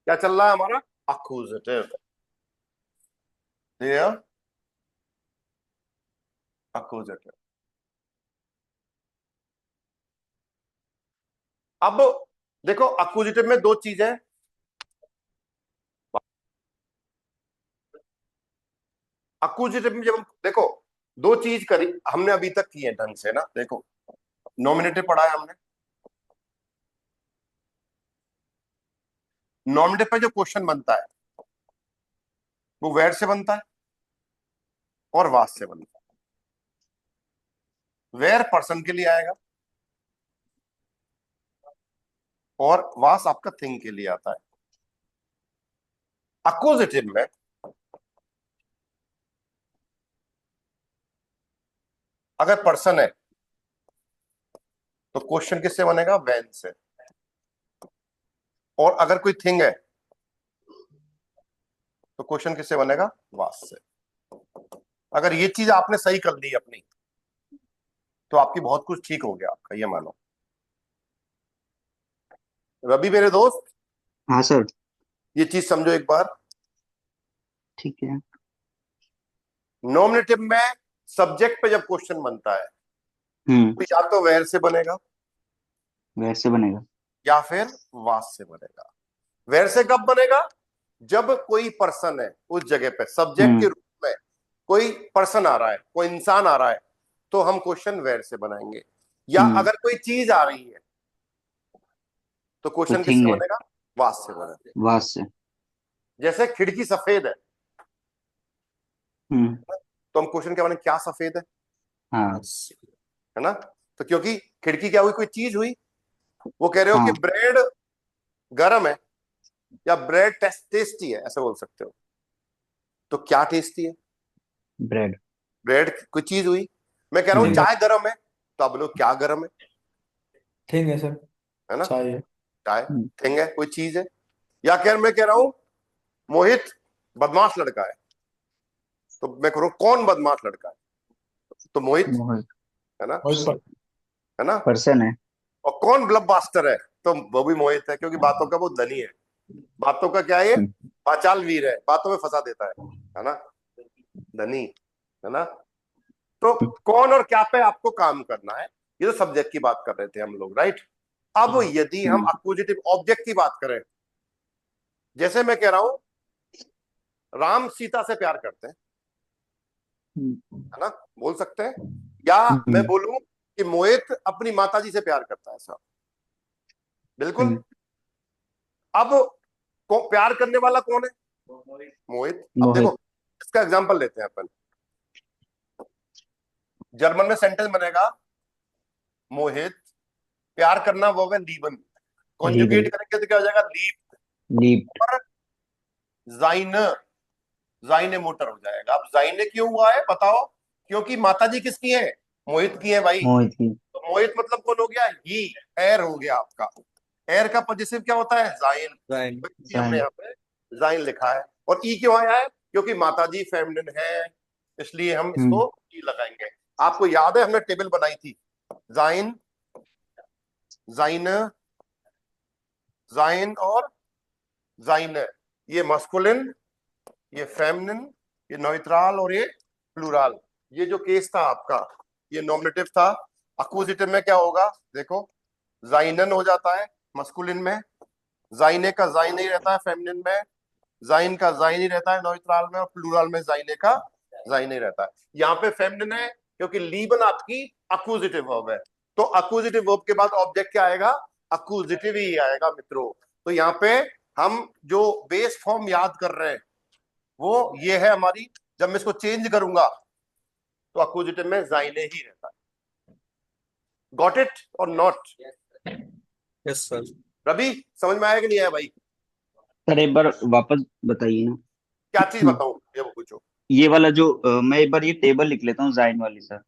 क्या चल रहा है हमारा? अक्यूजेटिव। क्लियर? अक्यूजेटिव। अब देखो, अक्यूजेटिव में दो चीजें। अक्यूजेटिव में जब हम देखो, दो चीज करी हमने अभी तक की है ढंग से ना। देखो, नॉमिनेटिव पढ़ा है हमने। नॉमिनेटिव पे जो क्वेश्चन बनता है वो वेर से बनता है और वास से बनता है। वेर पर्सन के लिए आएगा और वास आपका थिंग के लिए आता है। अक्यूजेटिव में अगर पर्सन है तो क्वेश्चन किससे बनेगा? वैन से। और अगर कोई थिंग है तो क्वेश्चन किससे बनेगा? वास से। अगर ये चीज आपने सही कर ली अपनी, तो आपकी बहुत कुछ ठीक हो गया आपका, ये मानो। रवि मेरे दोस्त, हाँ सर। ये चीज समझो एक बार। ठीक है। नॉमिनेटिव में सब्जेक्ट पे जब क्वेश्चन बनता है तो या तो वेर से बनेगा वैसे बनेगा। या फिर वास से बनेगा। वेर से कब बनेगा? जब कोई पर्सन है उस जगह पे, सब्जेक्ट के हम्म। रूप में कोई पर्सन आ रहा है, कोई इंसान आ रहा है, तो हम क्वेश्चन वेर से बनाएंगे। या हम्म। अगर कोई चीज आ रही है तो कोई क्वेश्चन किससे थिंग है। बनेगा? वास से बनेगा। वास से। जैसे खिड़की सफेद है हम्म। तो हम क्वेश्चन क्या बने? क्या सफेद हाँ। है ना? तो क्योंकि खिड़की क्या हुई? कोई चीज हुई। वो कह रहे हो कि हाँ। ब्रेड गर्म है या ब्रेड टेस्टी है, ऐसा बोल सकते हो। तो क्या टेस्टी है? ब्रेड। ब्रेड कोई चीज हुई। मैं कह रहा हूँ हम्म। थिंग है। चाय गर्म है, तो आप बोलो क्या गर्म थिंग है सर। है ना? चाहिए। चाय हम्म। थिंग है, कोई चीज है। या मैं कह रहा हूँ मोहित बदमाश लड़का है, तो मैं कह रहा हूँ कौन बदमाश लड़का है? तो मोहित मोहित। है ना? वही पर। है ना? पर्सन है। और कौन ब्लबबास्टर है? तो वो भी मोहित है, क्योंकि बातों का वो धनी है। बातों का क्या है ये? हम्म। पाचाल वीर है, बातों में फंसा देता है ना? धनी। है ना? तो कौन और क्या पे आपको काम करना है, ये तो सब्जेक्ट की बात कर रहे थे हम लोग, राइट? अब यदि हम हम्म। अक्विजिटिव ऑब्जेक्ट की बात करें, जैसे मैं कह रहा हूं राम सीता से प्यार करते हैं, हम्म। है। है ना? बोल सकते हैं। या मैं हम्म। बोलूं कि मोहित अपनी माता जी से प्यार करता है, साहब। बिल्कुल। हम्म। अब प्यार करने वाला कौन है? मोहित। अब देखो, मोहित। इसका एग्जांपल लेते हैं अपन। जर्मन में सेंटेंस बनेगा मोहित प्यार करना वो है लीबन। लीवन। कॉन्जुगेट करेंगे तो क्या हो जाएगा? लीब। लीप। और जाइन, जाइने मोटर हो जाएगा। अब जाइने क्यों हुआ है बताओ? क्योंकि माताजी किसकी है? मोहित की है भाई। मोहित की। तो मोहित मतलब कौन हो गया? ही। एयर हो गया आपका। एयर का पॉजिटिव क्या होता है? जाइन। राइन। तो इसलिए हमने साइन। यहाँ पे जाइन लिखा है। और ई क्यों आया है? क्योंकि माताजी फेमिनिन है, इसलिए हम हम्म। इसको ई लगाएंगे। आपको याद है हमने टेबल बनाई थी? जाइन, जाइन, जाइन और जाइन। ये मस्कुलिन, ये फेमिनिन, ये न्यूट्रल और ये प्लूरल। ये जो केस था आपका, ये नॉमिनेटिव था। अक्यूजिटिव में क्या होगा? देखो, जाइनन हो जाता है मस्कुलिन में, जाइने का जाइन नहीं रहता है फेमिनिन में, जाइन का जाइन ही रहता है न्यूट्रल में, और प्लूरल में जाइने का जाइन ही रहता है। यहाँ पे फेमिनिन है क्योंकि लीबन आपकी अक्यूजिटिव वर्ब है। तो अक्यूजिटिव वर्ब के बाद ऑब्जेक्ट क्या आएगा? अक्यूजिटिव ही आएगा मित्रों। तो यहाँ पे हम जो बेस फॉर्म याद कर रहे हैं वो ये है हमारी। जब मैं इसको चेंज करूंगा तो अक्यूजिटिव में जाइने ही रहता है। Got it or not? Yes sir. Ravi, समझ में आया कि नहीं आया भाई? सर एक बार वापस बताइए ना। क्या चीज बताऊं, ये वो पूछो। ये वाला जो मैं एक बार ये टेबल लिख लेता हूँ जाइन वाली सर।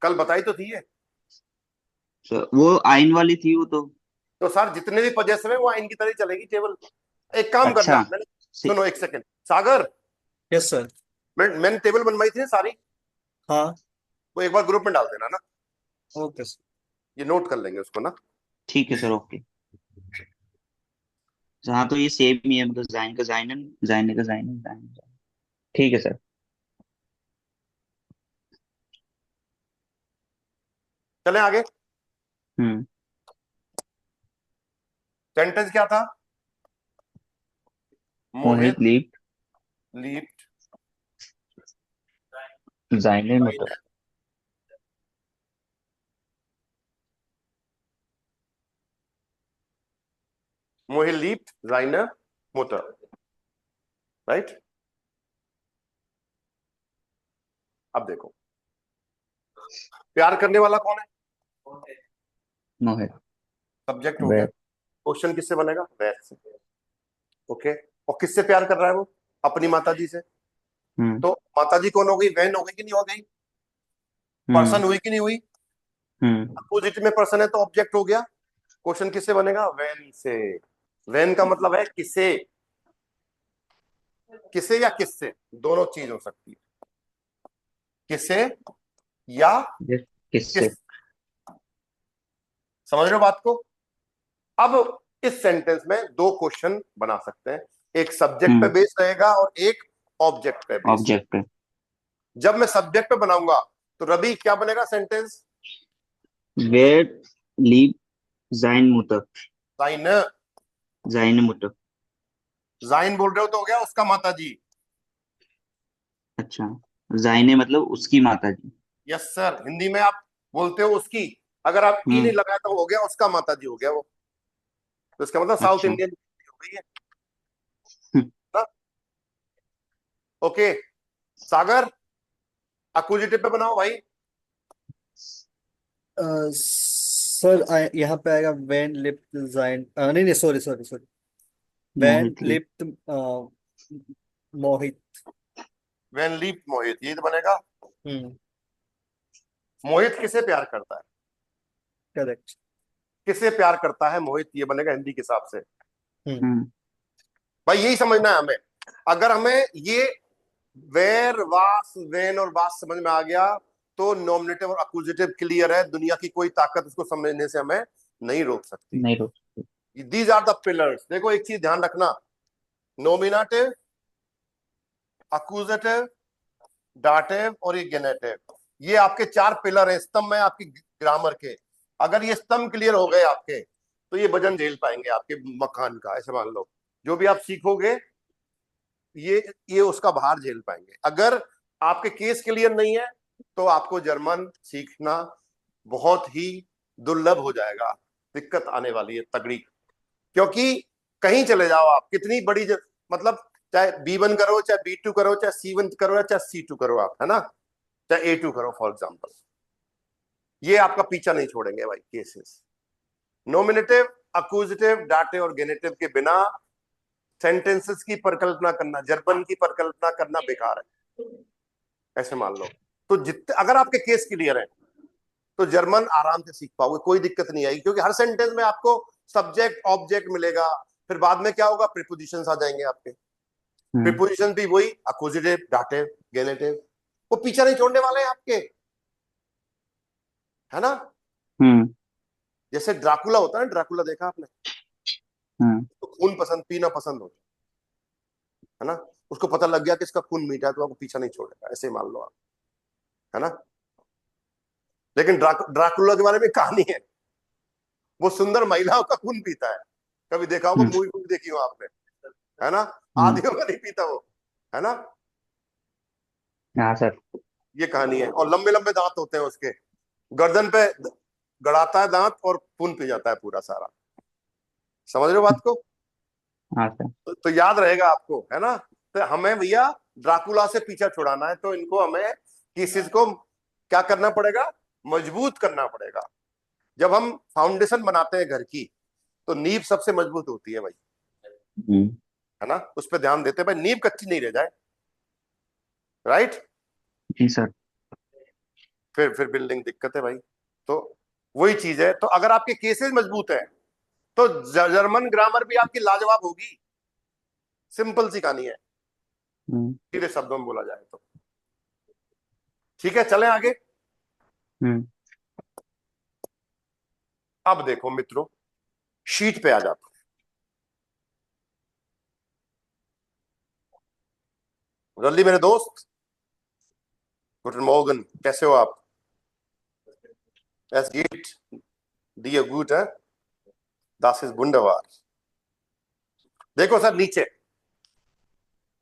कल बताई तो थी ये। सर वो आइन वाली थी वो तो। तो सर जितने भी पजेसिव है वो इनकी तरह ही चलेगी टेबल। एक काम करना, अच्छा। मैंने, से, सुनो एक सेकंड सागर, यस सर। मैंने टेबल बनवाई थी ना सारी, हाँ। वो एक बार ग्रुप में डाल देना ना। Okay sir. ये नोट कर लेंगे उसको ना। ठीक है सर, ओके। हाँ तो ये सेम ही है, मतलब जाइन का जाइनन, जाइने का जाइनन, जाइन। ठीक है सर। चले आगे। हम्म। सेंटेंस क्या था? मोहित मोहित लीप लीप्ड जाइने मुटर। seine, मोहित लीप्ड seine Mutter, राइट। अब देखो, प्यार करने वाला कौन है? मोहित। सब्जेक्ट हो गया। वे। क्वेश्चन किससे बनेगा? वैर से। ओके। और किससे प्यार कर रहा है वो? अपनी माता जी से। हम्म। तो माता जी कौन हो गई? वैन हो गई कि नहीं हो गई? हम्म। पर्सन हुई कि नहीं हुई? हम्म। अपोजिट में पर्सन है तो ऑब्जेक्ट हो गया। क्वेश्चन किससे बनेगा? वैन से। वैन का मतलब है किसे। किसे या किससे, दोनों चीज हो सकती है। किसे या ये किससे? किस। समझ रहे हो बात को? अब इस सेंटेंस में दो क्वेश्चन बना सकते हैं। एक सब्जेक्ट पे हम्म। बेस्ड रहेगा और एक ऑब्जेक्ट पे बेस्ड। ऑब्जेक्ट पे। जब मैं सब्जेक्ट पे बनाऊंगा तो रवि क्या बनेगा सेंटेंस? वेयर लीप जाइन मुटर। साइन। जाइन मुटर। जाइन बोल रहे हो तो हो गया उसका माता जी। अच्छा, जाइने मतलब उसकी माता जी। यस सर, हिंदी में आप बोलते हो उसकी। अगर आप ई नहीं हम्म। लगाया तो हो गया उसका माता जी, हो गया वो। तो इसका मतलब साउथ अच्छा। इंडियन हो गई है ना। ओके। सागर, अक्यूजेटिव पे बनाओ भाई। सर यहाँ पे आएगा वैन लिप्ट जाइन, नहीं नहीं, सॉरी सॉरी सॉरी। वैन मोहित लीप। लिप्ट मोहित। वैन लीप मोहित, ये तो बनेगा। हम्म। मोहित किसे प्यार करता है? करेक्ट। किसे प्यार करता है मोहित, ये बनेगा हिंदी के हिसाब से। हम्म। हम्म। भाई यही समझना है हमें। अगर हमें ये वेर वास वेन और वास समझ में आ गया तो नॉमिनेटिव और अक्यूजेटिव क्लियर है। दुनिया की कोई ताकत उसको समझने से हमें नहीं रोक सकती। नहीं रोक। These are the pillars. देखो एक चीज ध्यान रखना, नोमिनेटिव, अक्यूजेटिव, डाटिव और ये गेनेटिव, ये आपके चार पिलर हैं, स्तंभ है आपकी ग्रामर के। अगर ये स्तंभ क्लियर हो गए आपके तो ये वजन झेल पाएंगे आपके मकान का। ऐसे मान लो जो भी आप सीखोगे ये उसका भार झेल पाएंगे। अगर आपके केस क्लियर नहीं है तो आपको जर्मन सीखना बहुत ही दुर्लभ हो जाएगा। दिक्कत आने वाली है तगड़ी। क्योंकि कहीं चले जाओ आप, कितनी बड़ी मतलब चाहे B1 करो, चाहे B2 करो, चाहे C1 करो या चाहे C2 करो आप, है ना, चाहे A2 करो फॉर एग्जाम्पल, ये आपका पीछा नहीं छोड़ेंगे भाई केसेस। नोमिनेटिव, अक्यूजेटिव, डाटे और गेनेटिव के बिना सेंटेंसेस की परिकल्पना करना, जर्मन की परिकल्पना करना बेकार है। ऐसे मान लो। तो जितने अगर आपके केस क्लियर है तो जर्मन आराम से सीख पाओगे, कोई दिक्कत नहीं आएगी। क्योंकि हर सेंटेंस में आपको सब्जेक्ट ऑब्जेक्ट मिलेगा। फिर बाद में क्या होगा? प्रीपोजिशंस आ जाएंगे आपके। हम्म। प्रीपोजिशन भी वही अक्यूजेटिव, डाटिव, गेनेटिव, वो पीछा नहीं छोड़ने वाले हैं आपके, है ना। हम्म। जैसे ड्राकुला होता है ना, ड्राकुला देखा आपने? हम्म। तो खून पसंद पीना पसंद होता है ना। उसको पता लग गया कि इसका खून मीठा है तो आपको पीछा नहीं छोड़ेगा। ऐसे ही मान लो आप, है ना। लेकिन ड्राकुला के बारे में कहानी है, वो सुंदर महिलाओं का खून पीता है। कभी देखा होगा, हम्म। मूवी मूवी देखी हो आपने, है ना। हम्म। आदियों का नहीं पीता वो, है ना। हाँ सर। ये कहानी है। और लंबे लंबे दांत होते हैं उसके, गर्दन पे गड़ाता है दांत और खून पी जाता है पूरा सारा। समझ रहे हो बात को? हाँ सर। तो याद रहेगा आपको, है ना। तो हमें भैया ड्राकुला से पीछा छुड़ाना है तो इनको हमें केसेस को क्या करना पड़ेगा? मजबूत करना पड़ेगा। जब हम फाउंडेशन बनाते हैं घर की तो नींव सबसे मजबूत होती है भाई, हम्म। है ना। उस पर ध्यान देते हैं भाई, नींव कच्ची नहीं रह जाए, राइट। जी सर। फिर बिल्डिंग दिक्कत है भाई। तो वही चीज है। तो अगर आपके केसेस मजबूत है तो जर्मन ग्रामर भी आपकी लाजवाब होगी। सिंपल सी कहानी है, हम्म। सीधे शब्दों में बोला जाए तो। ठीक है, चलें आगे। हम्म। अब देखो मित्रों, शीट पे आ जाते हैं। रल्ली मेरे दोस्त, गुड मॉर्गन, कैसे हो आप? Es geht dir gut, है? Das ist wunderbar। देखो सर, नीचे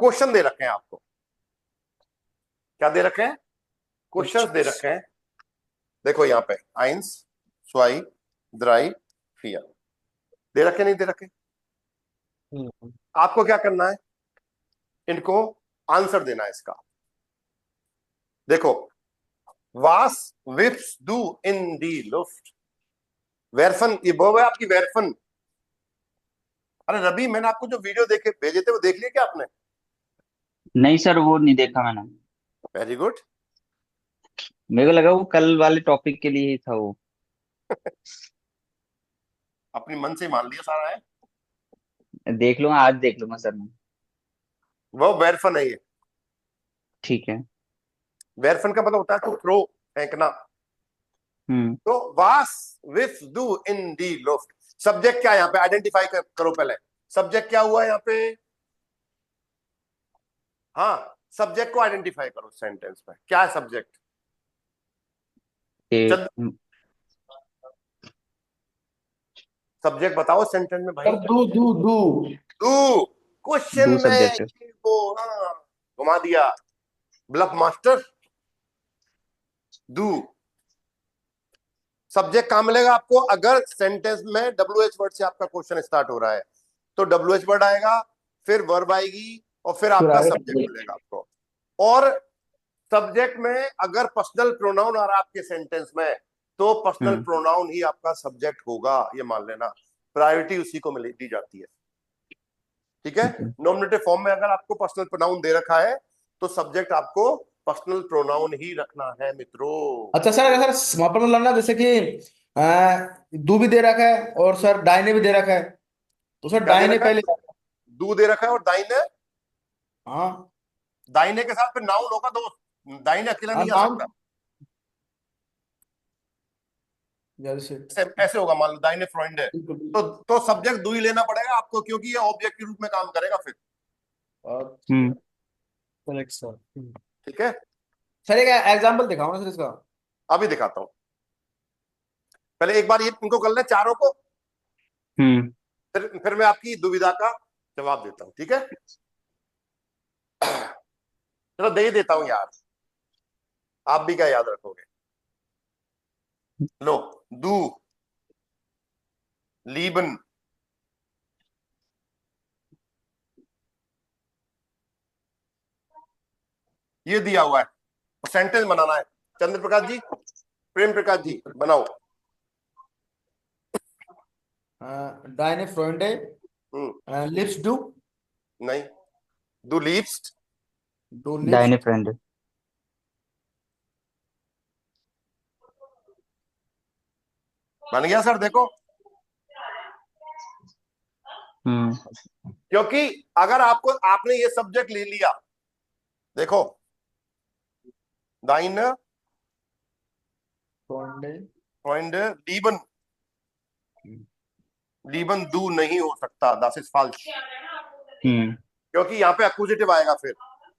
क्वेश्चन दे रखे हैं आपको। क्या दे रखे हैं? क्वेश्चंस दे रखे हैं। देखो यहाँ पे eins, zwei, drei, vier दे रखे, नहीं दे रखे? आपको क्या करना है? इनको आंसर देना है इसका। देखो, was whips du in die Luft? वेरफन, ये वर्ब है आपकी, वेरफन। अरे रवि, मैंने आपको जो वीडियो देखे भेजे थे वो देख लिए क्या आपने? नहीं सर, वो नहीं देखा मैंने। Very good. मेरे को लगा वो कल वाले टॉपिक के लिए ही था वो। अपनी मन से मान लिया सारा है। देख लूंगा, आज देख लूंगा सर मैं। वो वेरफन है ये। ठीक है। वेरफन का मतलब होता है तो थ्रो, फेंकना। तो वास विफ डू इन दी लुफ्ट, सब्जेक्ट क्या है यहाँ पे? आइडेंटिफाई करो पहले, सब्जेक्ट क्या हुआ यहाँ पे? हाँ, सब्जेक्ट को आइडेंटिफाई करो सेंटेंस में, क्या है सब्जेक्ट? ए, चल, सब्जेक्ट बताओ सेंटेंस में भाई। सर दू डू, क्वेश्चन डू में सब्जेक्ट। वो, हाँ, घुमा दिया, ब्लफ मास्टर। डू सब्जेक्ट कहां मिलेगा आपको? अगर सेंटेंस में WH वर्ड से आपका क्वेश्चन स्टार्ट हो रहा है तो WH वर्ड आएगा, फिर वर्ब आएगी, और फिर आपका सब्जेक्ट मिलेगा आपको। और सब्जेक्ट में अगर पर्सनल प्रोनाउन आ रहा है आपके सेंटेंस में, तो पर्सनल प्रोनाउन ही आपका सब्जेक्ट होगा, ये मान लेना। प्रायोरिटी उसी को मिल दी जाती है, ठीक है? नॉमिनेटिव फॉर्म में अगर आपको पर्सनल प्रोनाउन दे रखा है तो सब्जेक्ट आपको पर्सनल प्रोनाउन ही रखना है मित्रों। अच्छा सर, अगर सर वहां पर मतलब ना, जैसे कि दू भी दे रखा है और सर दाहिने भी दे रखा है, तो सर क्या दे दाहिने रखा है? पहले। दू दे रखा है और दाहिने, हाँ दाहिने के साथ फिर नाउन होगा दोस्त, दाहिने अकेला हाँ, नहीं आ सकता। जैसे ऐसे ऐसे होगा, मान लो दाहिने फ्रंट है, बिल्कुल। तो सब्जेक्ट दू ही लेना पड़ेगा आपको, क्योंकि ये ऑब्जेक्ट के रूप में काम करेगा फिर। और करेक्ट सर। ठीक है, सर एक एग्जांपल दिखाओ ना सर इसका। अभी दिखाता हूं। पहले एक बार ये इनको कर लें चारों को, फिर मैं आपकी दुविधा का जवाब देता हूं, ठीक है? चलो दे ही देता हूं यार, आप भी क्या याद रखोगे। लो, दू, लीबन, ये दिया हुआ है, सेंटेंस बनाना है। चंद्र प्रकाश जी, प्रेम प्रकाश जी, बनाओ। दाहिने फ्रंट हम्म, लिप्स डू नहीं, दू लीव्स, डू लिप्स। दाहिने फ्रेंड। बन गया सर, देखो। क्योंकि अगर आपको, आपने ये सब्जेक्ट ले लिया, देखो, दाइन फ्रंट फ्रॉइंड लीबन, लीबन दू नहीं हो सकता, दैट इज फॉल्स, क्योंकि यहाँ पे अक्यूजेटिव आएगा, फिर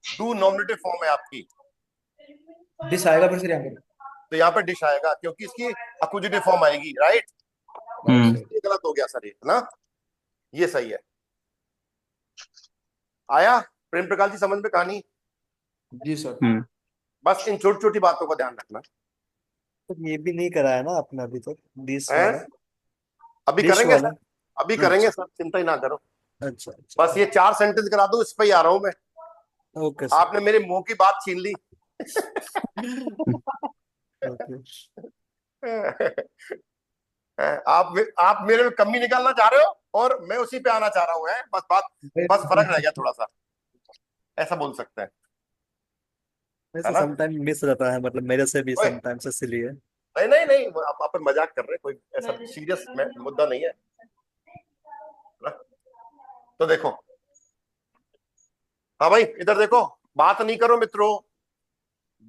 दू नॉमिनेटिव फॉर्म है आपकी, डिस आएगा फिर सर यहाँ पर। तो यहाँ पे डिश आएगा क्योंकि इसकी अक्यूजेटिव फॉर्म आएगी, राइट? ये गलत हो गया सर, ये ना, ये सही है। आया प्रेम प्रकाश जी समझ में कहानी? जी सर। बस इन छोटी छोटी बातों का ध्यान रखना तो ये भी नहीं करा है ना आपने अभी तक, डिश है। वाला? अभी डिश करेंगे वाला। सर, अभी करेंगे सर, चिंता ही ना करो। अच्छा अच्छा। बस ये 4 सेंटेंस करा दो, इस पे ही आ रहा हूं मैं। Okay sir. आपने मेरे मुंह की बात छीन ली। ओके। आप मेरे में कमी निकालना चाह रहे हो और मैं उसी पे आना चाह रहा हूँ, है बस फर्क रह गया थोड़ा सा, ऐसा बोल सकते हैं, है वैसे ना? समटाइम मिस रहता है, मतलब मेरे से भी ओए, समटाइम्स, इसलिए। नहीं नहीं नहीं, आप अपन मजाक कर रहे हैं, कोई ऐसा सीरियस मुद्दा नहीं है ना? तो देखो, हाँ भाई इधर देखो, बात नहीं करो मित्रों,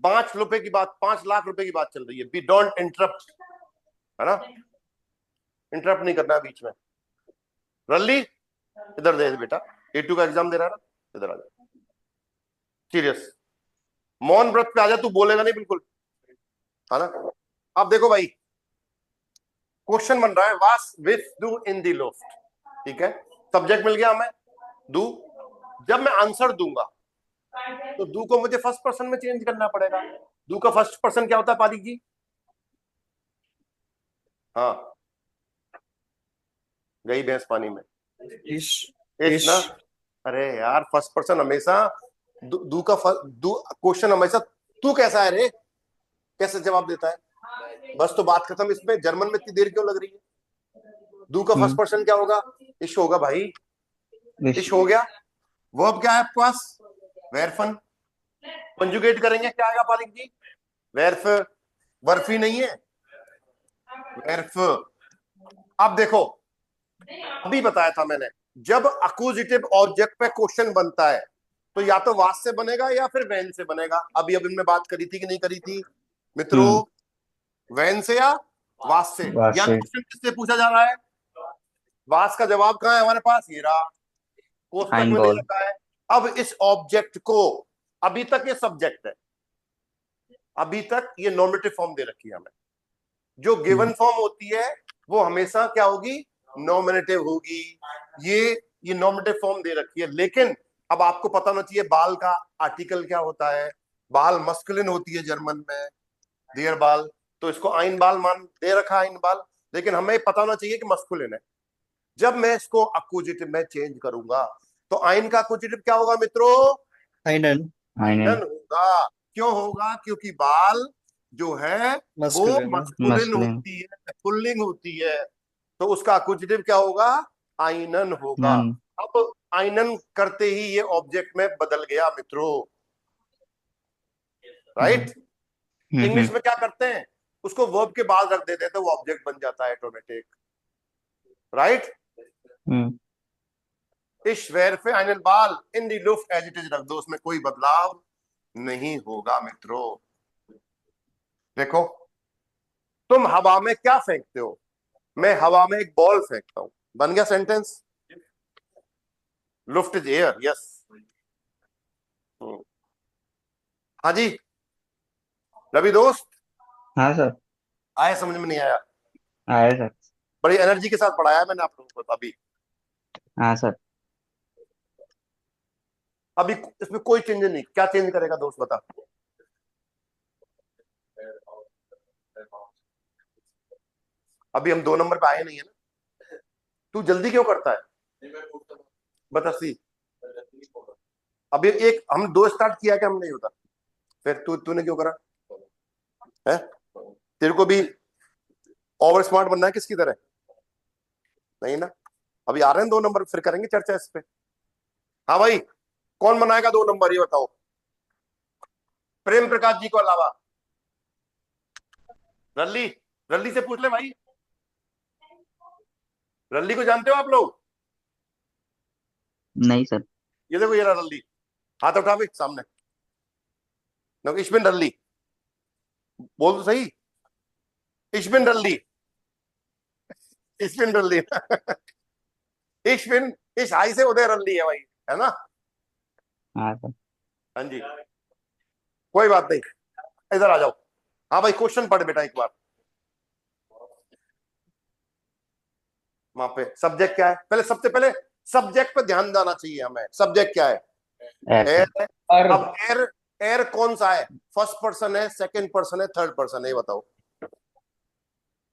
5 रुपए की बात, 5 लाख रुपए की बात चल रही है, बी डोंट इंटरप्ट, है ना? इंटरप्ट नहीं करना है बीच में। रल्ली, इधर दे बेटा, A2 का एग्जाम दे रहा है ना, इधर आ जा। सीरियस। मौन व्रत पे आ जा, तू बोलेगा नहीं बिल्कुल, है ना। अब देखो भाई, क्वेश्चन बन रहा है वास with do in the loft, ठीक है। सब्जेक्ट मिल गया हमें, डू। जब मैं आंसर दूंगा तो डू को मुझे फर्स्ट पर्सन में चेंज करना पड़ेगा। डू का फर्स्ट पर्सन क्या होता है पारिक जी? हाँ, गई भैंस पानी में। इश इश इश ना। अरे यार, फर्स्ट पर्सन हमेशा डू का डू क्वेश्चन हमेशा तू कैसा है रे, कैसे जवाब देता है? बस तो बात खत्म। इसमें जर्मन में इतनी देर क्यों लग रही है? डू का फर्स्ट पर्सन क्या होगा? इश होगा भाई, विश इश हो गया। वर्ब क्या है आपके पास? वेरफन। कंजुगेट करेंगे, क्या आएगा पालिक जी? वेरफ। वर्फी नहीं है, वेरफ। अब देखो, अभी बताया था मैंने, जब अक्यूजिटिव ऑब्जेक्ट पे क्वेश्चन बनता है तो या तो वास से बनेगा या फिर वैन से बनेगा। अभी अभी हमने बात करी थी कि नहीं करी थी मित्रों? वैन से या वास से। वास या से। क्वेश्चन किससे पूछा जा रहा है? वास का जवाब कहाँ है हमारे पास? ये रहा, कोष्टक आइन में दे बॉल। रखा है। अब इस ऑब्जेक्ट को, अभी तक ये सब्जेक्ट है, अभी तक ये नॉर्मेटिव फॉर्म दे रखी है हमें। जो गिवन फॉर्म होती है वो हमेशा क्या होगी? नॉमिनेटिव होगी। ये नॉमिनेटिव फॉर्म दे रखी है। लेकिन अब आपको पता होना चाहिए बाल का आर्टिकल क्या होता है। बाल मस्कुलिन होती है जर्मन में, डियर बाल। तो इसको आइन बाल मान दे रखा है, आइन बाल। लेकिन हमें पता होना चाहिए कि मस्कुलिन है। जब मैं इसको अक्यूजिटिव में चेंज करूंगा तो आइन का अक्यूजिटिव क्या होगा मित्रों? आइनन आइनन होगा। क्यों होगा? क्योंकि बाल जो है वो मस्कुलिन है। Masculine masculine. होती है, पुल्लिंग होती है। तो उसका अक्यूजिटिव क्या होगा? आइनन होगा। नन। अब आइनन करते ही ये ऑब्जेक्ट में बदल गया मित्रों, राइट। इंग्लिश में क्या करते हैं? उसको वर्ब के बाद रख देते हैं तो वो ऑब्जेक्ट बन जाता है ऑटोमेटिक, राइट। इस वेर पे आइनन बाल इन दी लुफ्ट एज इट इज रख दो, उसमें कोई बदलाव नहीं होगा मित्रों। देखो, तुम हवा में क्या फेंकते हो? मैं हवा में एक बॉल फेंकता हूं। बन गया सेंटेंस। लुफ्ट is air, yes. हाँ जी, रवि दोस्त, हाँ सर। आया समझ में नहीं आया? आया सर। बड़ी एनर्जी के साथ पढ़ाया मैंने आप लोगों को अभी। हाँ सर। अभी इसमें कोई चेंज नहीं। क्या चेंज करेगा दोस्त बता? अभी हम 2 नंबर पे आए नहीं है ना। तू जल्दी क्यों करता है? बता सी। अभी एक हम 2 स्टार्ट किया क्या हमने? होता फिर तूने क्यों करा है? तेरे को भी ओवर स्मार्ट बनना है किसकी तरह? नहीं ना। अभी आ रहे हैं 2 नंबर, फिर करेंगे चर्चा इस पे। हाँ भाई, कौन बनाएगा 2 नंबर ये बताओ? प्रेम प्रकाश जी को अलावा रल्ली। रल्ली से पूछ ले भाई। रल्ली को जानते हो आप लोग? नहीं सर। ये देखो, ये रहा रल्ली। हाथ उठा भाई सामने। नो, इश्बिन रल्ली। बोल तो सही। इश्बिन रल्ली। इश्बिन रल्ली। इश्बिन, इस आई से उदय रल्ली है भाई, है ना। हाँ सर। हाँ जी, कोई बात नहीं। इधर आ जाओ। हाँ भाई, क्वेश्चन पढ़ बेटा एक बार। वहां पे सब्जेक्ट क्या है? पहले, सबसे पहले सब्जेक्ट पे ध्यान देना चाहिए हमें। सब्जेक्ट क्या है? Air air sir. है। और अब एयर, एयर कौन सा है? फर्स्ट पर्सन है, सेकंड पर्सन है, थर्ड पर्सन है? ये बताओ,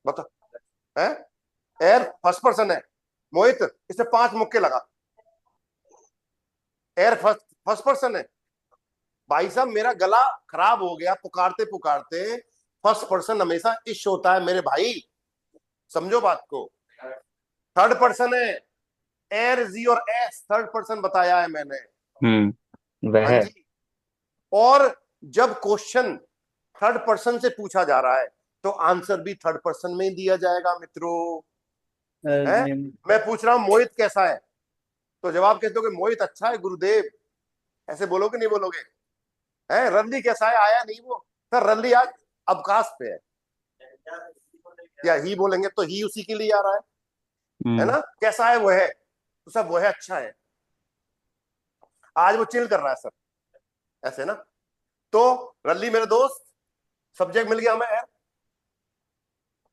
बता। है एयर फर्स्ट पर्सन है। मोहित, इसे 5 मुक्के लगा। एयर फर्स्ट फर्स्ट पर्सन है। भाई साहब, मेरा गला खराब हो गया पुकारते पुकारते। फर्स्ट पर्सन हमेशा इश होता है मेरे भाई, समझो बात को। थर्ड पर्सन है एयर, जी और एस, थर्ड पर्सन बताया है मैंने। हाँ वह। जी। और जब क्वेश्चन थर्ड पर्सन से पूछा जा रहा है तो आंसर भी थर्ड पर्सन में ही दिया जाएगा मित्रों। है, मैं पूछ रहा हूं मोहित कैसा है, तो जवाब कहते हो कि मोहित अच्छा है गुरुदेव। ऐसे बोलोगे नहीं बोलोगे? है, रल्ली कैसा है? आया नहीं वो सर, रल्ली आज अवकाश पे है। या ही बोलेंगे तो ही उसी के लिए आ रहा है ना। कैसा है? वो है तो सब वो है, अच्छा है। आज वो चिल कर रहा है सर। ऐसे ना। तो रल्ली मेरे दोस्त, सब्जेक्ट मिल गया हमें एयर।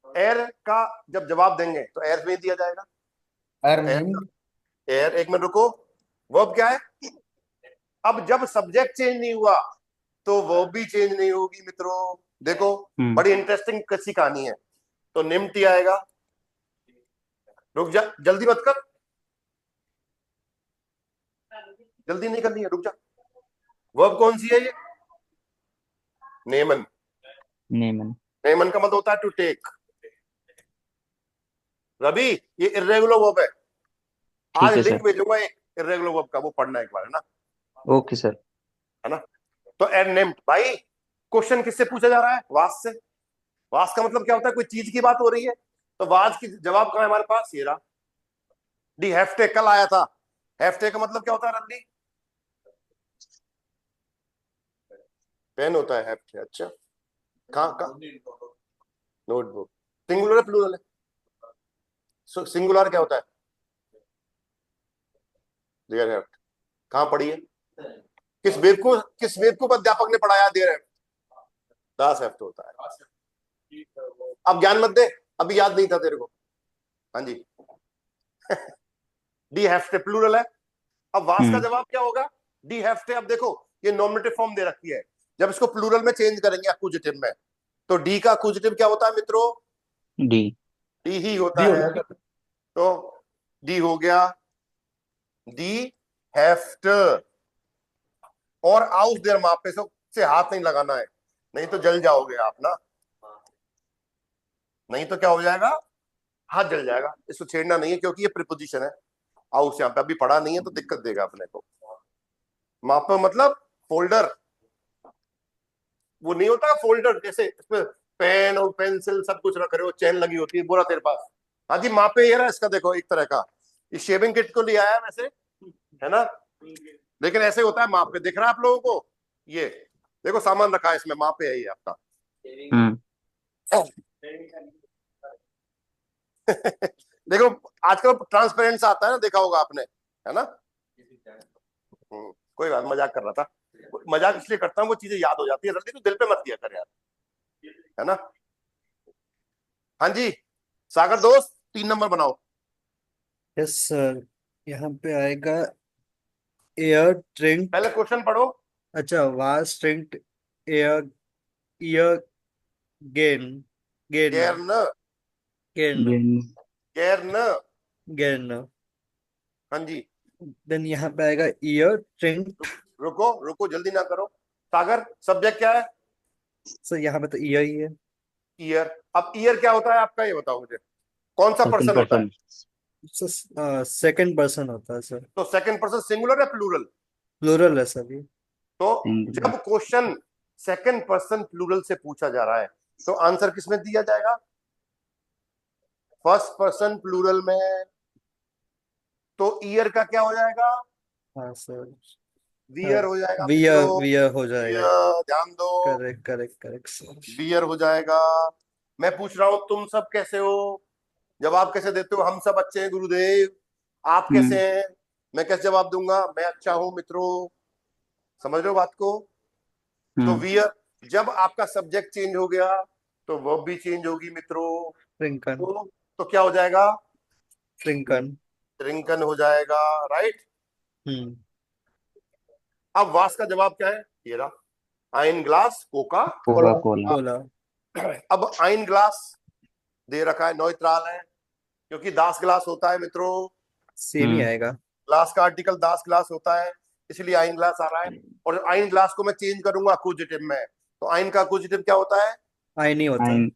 एयर का जब जवाब देंगे तो एयर में दिया जाएगा। एयर एयर, में एयर, एक मिनट रुको, वर्ब क्या है? अब जब सब्जेक्ट चेंज नहीं हुआ तो वर्ब भी चेंज नहीं होगी मित्रों। देखो बड़ी इंटरेस्टिंग कच्ची कहानी है। तो निम्ति आएगा, रुक जा, जल्दी मत कर, जल्दी नहीं करनी है, रुक जा। वर्ब कौन सी है ये? नेमन। नेमन। नेमन का मतलब होता है टू टेक। रवि ये इर्रेगुलर वर्ब है। आज ठीक है लिंक सर। भेजूंगा एक इर्रेगुलर वर्ब का, वो पढ़ना एक बार, है ना? Okay sir. है ना? तो एर नेम्ड भाई, क्वेश्चन किससे पूछा जा रहा है? वास से। वास का मतलब क्या होता है? कोई चीज की बात हो रही है। तो वास की जवाब कहां है हमारे पास? ये रहा। डी हेफ्टे कल आया था। हेफ्टे का मतलब क्या होता है रंडी? पेन होता है हेफ्टे। अच्छा, कहाँ कहाँ? नोटबुक। सिंगुलर है प्लूरल है? सिंगुलर क्या होता है? देयर हेफ्ट। कहाँ पढ़ी है? किस बेवकूफ अध्यापक ने पढ़ाया देयर हेफ्ट? दास हेफ्ट होता है। अब ज्ञान मत दे, अभी याद नहीं था तेरे को। हाँ जी। डी हेफ्टे प्लूरल है। अब वास का जवाब क्या होगा? डी हेफ्टे। अब देखो ये नॉमिनेटिव फॉर्म दे रखी है, जब इसको प्लूरल में चेंज करेंगे अक्यूजेटिव में, तो डी का अक्यूजेटिव क्या होता है मित्रों? डी। डी ही डी होता हो है। गया। तो डी हो गया, डी हेफ्ट। और आउस देयर मापे से हाथ नहीं लगाना है, नहीं तो जल जाओगे आप ना। नहीं तो क्या हो जाएगा? हाथ जल जाएगा। इसको छेड़ना नहीं है क्योंकि ये प्रीपोजिशन है। हाउस यहाँ पे अभी पढ़ा नहीं है तो दिक्कत देगा अपने को। मापा मतलब फोल्डर। वो नहीं होता फोल्डर, जैसे इसमें पेन और पेंसिल सब कुछ रख रहे हो, चेन लगी होती है, बोला तेरे पास। हाँ जी, मापे ये रहा इसका, देखो एक तरह का। ये शेविंग किट को लिया है वैसे, है ना? लेकिन ऐसे होता है मापे। दिख रहा है आप लोगों को? ये देखो सामान रखा है इसमें, मापे है ये आपका। देखो आजकल ट्रांसपेरेंट आता है ना, देखा होगा आपने, है ना? कोई बात, मजाक कर रहा था। मजाक इसलिए करता हूँ, वो चीजें याद हो जाती है जल्दी, तो दिल पे मत दिया कर यार, है ना? हाँ जी सागर दोस्त, 3 नंबर बनाओ। यस सर, यहाँ पे आएगा एयर ट्रिंक्ड। पहले क्वेश्चन पढ़ो। अच्छा, वाज ट्रिंक्ड एयर ईयर गेन गेन गैर न, गेन गैर न। गेन। हाँ जी। देन यहाँ पे आएगा ईयर ट्रिंक्ड। रुको रुको, जल्दी ना करो। सागर सब्जेक्ट क्या है? सर यहाँ पे तो ईयर ही है। ईयर। अब ईयर क्या होता है आपका, ये बताओ मुझे। कौन सा सेकंड पर्सन होता है? पर्सन। सेकंड पर्सन होता है सर। तो सेकंड पर्सन सिंगुलर या प्लूरल? प्लूरल है सर ये। तो सिंगुलर। जब क्वेश्चन सेकंड पर्सन प्लूरल से पूछा जा रहा है तो आंसर किसमें दिया जाएगा? फर्स्ट पर्सन प्लूरल में। तो ईयर का क्या हो जाएगा? हाँ सर। वियर हो जाएगा वियर मित्रों। वियर हो जाएगा। वियर, ध्यान दो। Correct correct correct sir. Wear हो जाएगा। मैं पूछ रहा हूं तुम सब कैसे हो? जवाब कैसे देते हो? हम सब अच्छे हैं गुरुदेव। आप कैसे हैं? मैं कैसे जवाब दूंगा? मैं अच्छा हूं मित्रों। समझ रहे हो बात को? तो वियर, जब आपका सब्जेक्ट चेंज हो गया तो वर्ब भी चेंज होगी मित्रों। ट्रिंकन तो क्या हो जाएगा? ट्रिंकन। रिंकन हो जाएगा, राइट। हम्म। अब वास का जवाब क्या है? ये रहा, आइन ग्लास कोका। Coca Cola. बोला। अब आइन ग्लास दे रखा है, नॉइट्राल है, क्योंकि दास ग्लास होता है मित्रों। सेम ही आएगा। ग्लास का आर्टिकल दास ग्लास होता है, इसलिए आइन ग्लास आ रहा है। और आइन ग्लास को मैं चेंज करूंगा अक्यूजेटिव में, तो आइन का अक्यूजेटिव क्या होता है? आई नहीं होता। आइन।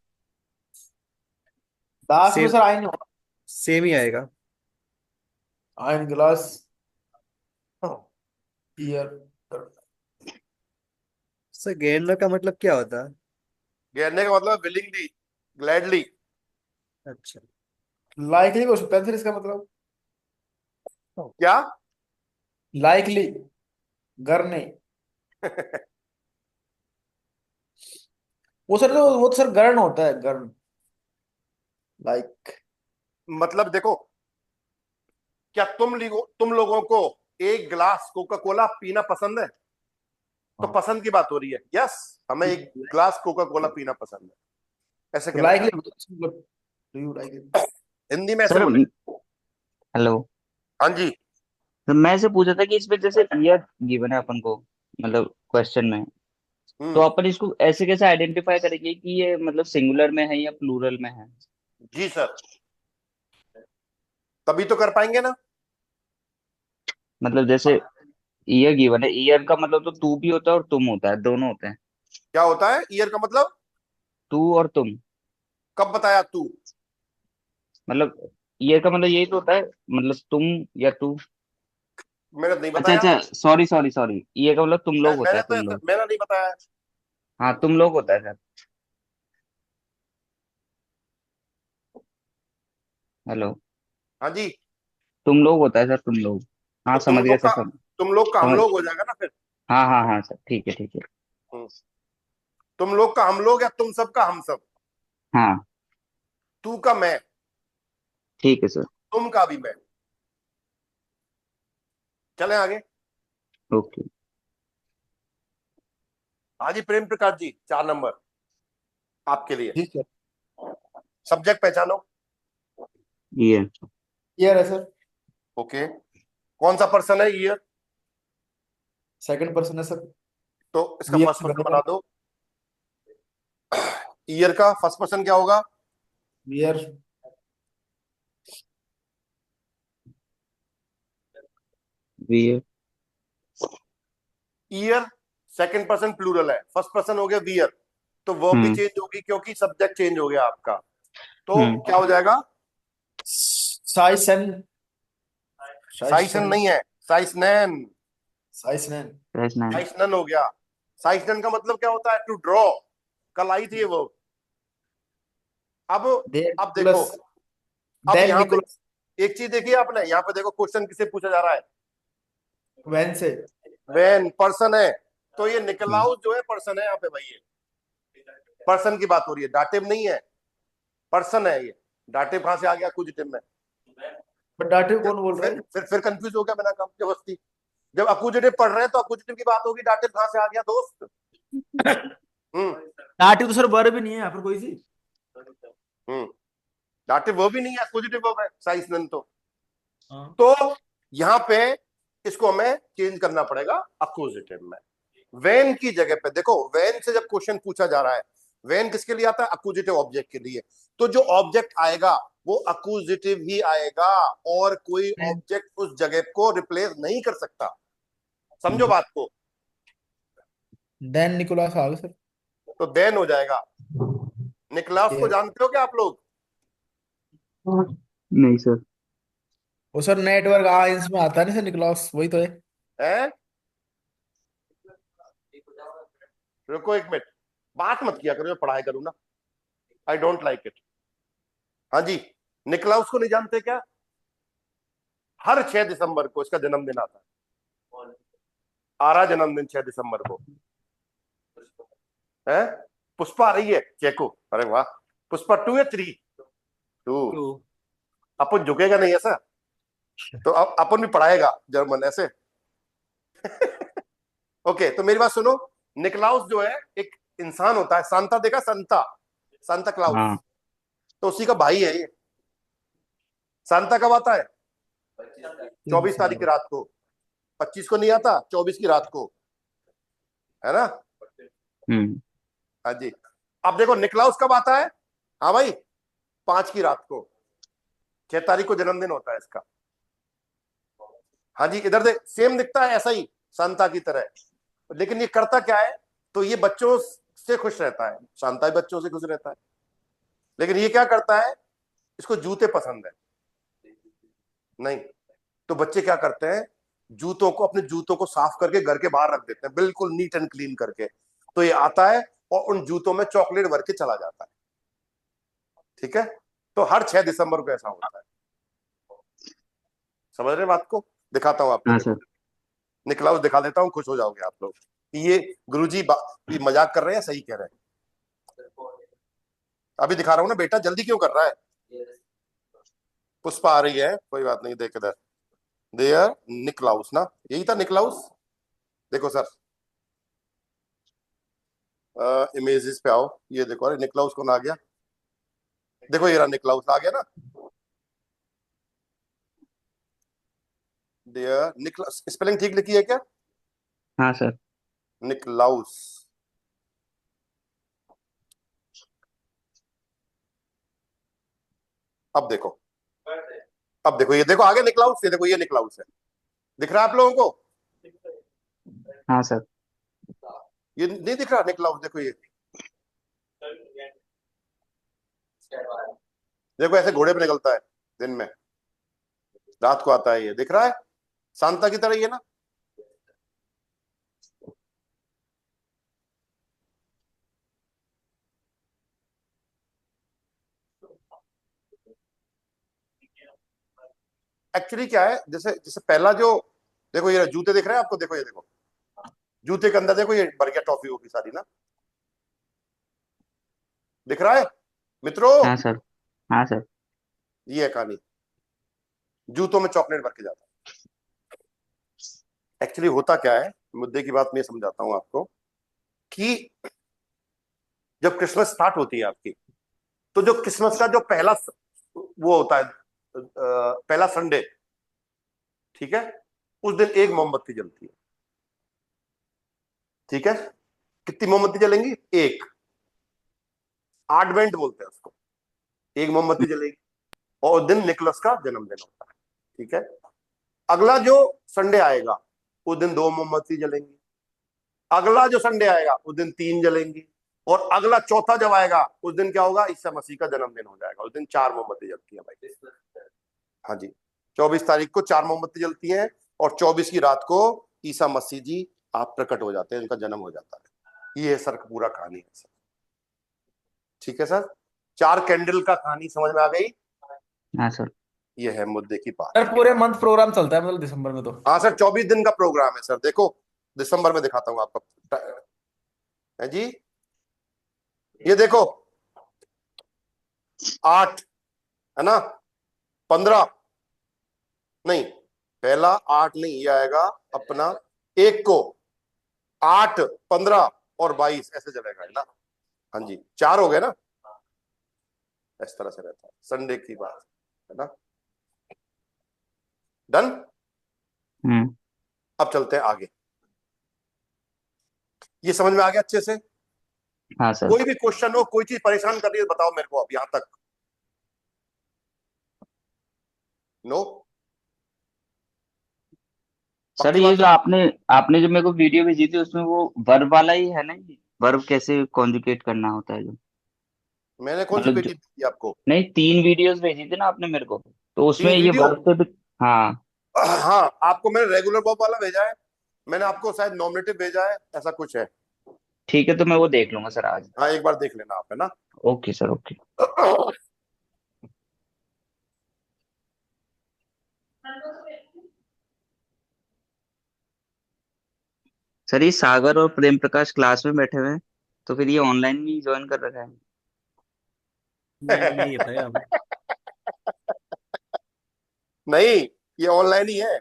दास में सेम सर आइन होगा। सेम ही आएगा। आइन ग्लास ईयर। सर गेंद का मतलब क्या होता है? घेरने का मतलब विलिंगली, ग्लैडली। अच्छा। लाइकली हो सकता है सर इसका मतलब। क्या? लाइकली करने। वो तो सर गर्ण होता है, गर्ण। लाइक। मतलब देखो, क्या तुम लोगों को एक ग्लास कोका कोला पीना पसंद है? तो हाँ। पसंद की बात हो रही है। यस, हमें एक ग्लास कोका कोला पीना पसंद है, ऐसे तो कहना लाइक चाहते डू यू लाइक इट? हैं। हिंदी में ऐसे सर बोले। हेलो। हाँ जी। तो मैं से पूछा था कि इसमें जैसे ईयर गिवन है अपन को, मतलब क्वेश्चन में, तो हम्म। अपन इसको ऐसे कैसे आइडेंटिफाई करेंगे कि ये मतलब सिंगुलर में है या प्लूरल में है? जी सर, तभी तो कर पाएंगे ना। मतलब जैसे ईयर गिवन है, ईयर का मतलब तो तू भी होता है और तुम होता है, दोनों होते हैं। क्या होता है ईयर का मतलब? तू और तुम। कब बताया तू? मतलब ईयर का मतलब यही तो होता है, मतलब तुम या तू। मैंने नहीं अच्छा बताया। अच्छा, सॉरी सॉरी सॉरी, ईयर का मतलब तुम लोग होता मैंने है, तो तुम ऐसा, लोग। मैंने नहीं बताया। हाँ तुम लोग होता है सर। हेलो। हाँ जी। तुम लोग होता है सर, तुम लोग। हाँ तो समझ गया सर, समझ तुम लोग का हम समझ। लोग हो जाएगा ना फिर। हाँ हाँ हाँ सर, ठीक है ठीक है। हम्म। तुम लोग का हम लोग या तुम सब का हम सब। हाँ तू का मैं, ठीक है सर। तुम का भी मैं। चलें आगे। ओके। हाँ जी प्रेम प्रकाश जी, 4 नंबर आपके लिए। जी सर। सब्जेक्ट पहचानो। ईयर। ईयर है सर। ओके, कौन सा पर्सन है ईयर? सेकंड पर्सन है सर। तो इसका वी फर्स्ट से पर्सन बनेगा। बना दो। ईयर का फर्स्ट पर्सन क्या होगा? ईयर। ईयर। ईयर सेकंड पर्सन प्लूरल है, फर्स्ट पर्सन हो गया वियर, तो वर्ब भी हम्म चेंज होगी क्योंकि सब्जेक्ट चेंज हो गया आपका। तो हम्म। क्या हो जाएगा? साइसन। साइसन साइसन। नहीं है, साइसनैन। साइसनैन। प्रेस 9। साइसनन हो गया। साइसनन का मतलब क्या होता है? To draw. कल आई थी ये वर्ब। अब देन अब देखो, निकोलस। अब देन यहाँ पे निकोलस। एक चीज देखिए आपने, यहाँ पे देखो क्वेश्चन किसे पूछा जा रहा है? वैन से। वेन पर्सन है, तो ये हम्म निकलाउस जो है पर्सन है यहाँ पे भाई, ये पर्सन की बात हो रही है, डाटिव नहीं है, पर्सन है ये। डाटिव कहां से आ गया अक्यूजेटिव में? बट दाटिव कौन बोल रहा है? फिर कंफ्यूज हो गया बिना काम जबरदस्ती। जब अक्यूजेटिव पढ़ रहे हैं तो अक्यूजेटिव की बात होगी, डाटिव कहां से आ गया दोस्त? हम्म। दाटिव तो सर वर्ब भी नहीं है यहाँ पर कोई सी। हम्म। डाटिव वो भी नहीं है, अक्यूजेटिव वर्ब है साइसनन तो। हाँ। तो यहाँ पे इसको हमें चेंज करना पड़ेगा अक्यूजेटिव में। वेन की जगह पे देखो, वेन से जब क्वेश्चन पूछा जा रहा है, वेन किसके लिए आता है? अक्यूजेटिव ऑब्जेक्ट के लिए। तो जो ऑब्जेक्ट आएगा वो अक्यूजेटिव ही आएगा, और कोई ऑब्जेक्ट उस जगह को रिप्लेस नहीं कर सकता। समझो बात को। देन निकोलस आ गया सर। तो देन हो जाएगा। निकलास को ईयर। जानते हो क्या आप लोग? नहीं सर। वो सर नेटवर्क इसमें आता है नहीं सर, निकोलस वही तो है। हैं? रुको एक मिनट, बात मत किया करो, मैं पढ़ाई करूँ ना। I don't like it. हाँ जी, निकलाउस को नहीं जानते क्या? हर 6 दिसंबर को इसका जन्मदिन आता है। आ रहा जन्मदिन 6 दिसंबर को है। पुष्पा आ रही है चेको, अरे वाह। पुष्पा 2 या 3? 2। तो अपन झुकेगा नहीं ऐसा, तो अब अपन भी पढ़ाएगा जर्मन ऐसे। ओके, तो मेरी बात सुनो। निकलाउस जो है एक इंसान होता है, सांता देखा? संता, सांता क्लाउस, हाँ। तो उसी का भाई है ये। सांता कब आता है? 24 तारीख की रात को। 25 को नहीं आता, 24 की रात को, है ना? हम्म हाँ जी। अब देखो निकलाउस कब आता है? हाँ भाई, 5 की रात को। 6 तारीख को जन्मदिन होता है इसका। हाँ जी, इधर देख, सेम दिखता है ऐसा ही, सांता की तरह। लेकिन ये करता क्या है? तो ये बच्चों से खुश रहता है, सांता भी बच्चों से खुश रहता है। लेकिन ये क्या करता है? इसको जूते पसंद है नहीं, तो बच्चे क्या करते हैं? जूतों को, अपने जूतों को साफ करके घर के बाहर रख देते हैं, बिल्कुल नीट एंड क्लीन करके। तो ये आता है और उन जूतों में चॉकलेट भर के चला जाता है। ठीक है, तो हर 6 दिसंबर को ऐसा होता है। समझ रहे बात को? दिखाता हूं आपको, हाँ देखो सर। निकलाउस दिखा देता हूं, खुश हो जाओगे आप लोग कि ये गुरुजी ये मजाक कर रहे हैं सही कह रहे हैं। अभी दिखा रहा हूं ना बेटा, जल्दी क्यों कर रहा है? पुष्पा आ रही है, कोई बात नहीं, देख इधर। देयर निकलाउस ना, यही था निकलाउस। देखो सर, इमेजेस पे आओ, ये देखो, अरे निकलाउस कौन आ गया, देखो ये रहा निकलाउस आ गया ना, डियर निकलाउस, स्पेलिंग ठीक लिखी है क्या? हाँ सर। निकलाउस। अब देखो, अब देखो, ये देखो आगे निकलाउस, ये देखो ये निकलाउस है, दिख रहा है आप लोगों को? हाँ सर। ये नहीं दिख रहा निकलाउस? देखो ये, देखो ऐसे घोड़े पे निकलता है दिन में, रात को आता है, ये दिख रहा है सांता की तरह, ये ना। एक्चुअली क्या है, जैसे जैसे पहला जो, देखो ये जूते दिख रहे हैं आपको, देखो ये देखो, जूते के अंदर देखो ये भर गया टॉफी होगी सारी ना, दिख रहा है मित्रों? हाँ सर। हाँ सर। ये है कहानी, जूतों में चॉकलेट भर के जाता है। एक्चुअली होता क्या है, मुद्दे की बात मैं समझाता हूं आपको, कि जब क्रिसमस स्टार्ट होती है आपकी, तो जो क्रिसमस का जो पहला वो होता है, पहला संडे, ठीक है, उस दिन एक मोमबत्ती जलती है, ठीक है? कितनी मोमबत्ती जलेंगी? एक, एडवेंट बोलते हैं उसको, एक मोमबत्ती जलेगी, और उस दिन निकलस का जन्मदिन होता है, ठीक है? अगला जो संडे आएगा उस दिन दो मोमबत्ती जलेंगी, अगला जो संडे आएगा उस दिन तीन जलेंगी, और अगला चौथा जब आएगा उस दिन क्या होगा? ईसा मसीह का जन्मदिन हो जाएगा, उस दिन चार मोमबत्ती जलती है भाई। हाँ जी, 24 तारीख को चार मोमबत्ती जलती है, और 24 की रात को ईसा मसीह जी आप प्रकट हो जाते हैं, उनका जन्म हो जाता है। ये है सर पूरा कहानी है सर, ठीक है सर? चार कैंडल का कहानी समझ में आ गई? हाँ सर। ये है मुद्दे की सर बात। पूरे मंथ प्रोग्राम चलता है मतलब दिसंबर में तो? हाँ सर, 24 दिन का प्रोग्राम है सर, देखो दिसंबर में दिखाता हूँ आपको, है जी, ये देखो, 8 है ना, 15, नहीं पहला 8 नहीं, ये आएगा अपना एक को, 8, 15 और 22 ऐसे चलेगा, है ना? हाँ जी, चार हो गए ना, इस तरह से रहता है संडे की बात, है ना? डन। हम्म। अब चलते हैं आगे, ये समझ में आ गया अच्छे से? हाँ सर। कोई भी क्वेश्चन हो, कोई चीज परेशान कर रही है, बताओ मेरे को अब यहां तक। नो? सर पक्की ये बात जो है? आपने आपने जो मेरे को वीडियो भेजी थी उसमें वो वर्ब वाला ही है ना, ये वर्ब कैसे कॉन्जुगेट करना होता है जो, मैंने कौन सी मतलब जो, पेटी दी आपको? नहीं 3 वीडियोस भेजी थी ना आपने मेरे को, तो उसमें तीन ये वीडियो? वर्ब से भी। हाँ। हाँ, आपको मैंने रेगुलर बॉब वाला भेजा है, मैंने आपको शायद नॉमिनेटिव भेजा है, ऐसा कुछ है। ठीक है, तो मैं वो देख लूंगा सर आज। हाँ, एक बार देख लेना आप, है ना? Okay sir, okay. सर ये सागर और प्रेम प्रकाश क्लास में बैठे हुए हैं, तो फिर ये ऑनलाइन भी ज्वाइन कर रखा है? नहीं नहीं था यहाँ पे। नहीं, ये ऑनलाइन ही है।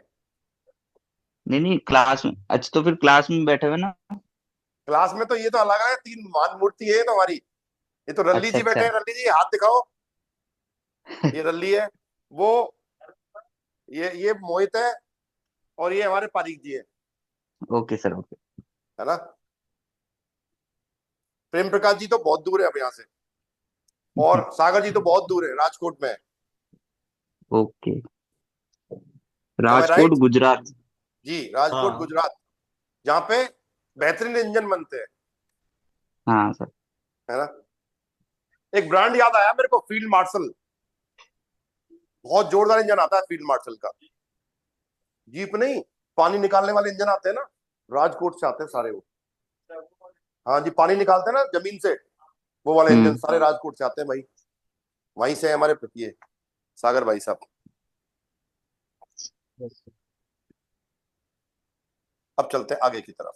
नहीं नहीं, क्लास में, अच्छा तो फिर क्लास में बैठे हुए ना। क्लास में तो ये तो अलग है, तीन महान मूर्ति है ये तो हमारी, ये तो रल्ली अच्छा जी बैठे अच्छा। हैं, रल्ली जी हाथ दिखाओ, ये रल्ली है, वो, ये मोहित है, और ये हमारे पारीक जी है ओके सर, ओके। है ना? प्रेम प्रकाश जी तो बहुत दूर है अब यहाँ से, और सागर जी तो बहुत दूर है, राजकोट में है। ओके। एम आई राजकोट राइट? गुजरात। जी, राजकोट हाँ गुजरात, जहाँ पे बेहतरीन इंजन बनते हैं, हाँ सर। है ना? एक ब्रांड याद आया मेरे को, फील्ड मार्शल, बहुत जोरदार इंजन आता है फील्ड मार्शल का, जीप नहीं, पानी निकालने वाले इंजन आते हैं ना, राजकोट से आते हैं सारे वो। हाँ जी, पानी निकालते हैं ना जमीन से, वो वाले इंजन हम्म। सारे राजकोट से आते हैं भाई, वहीं से है हमारे ये सागर भाई साहब। अब चलते हैं आगे की तरफ,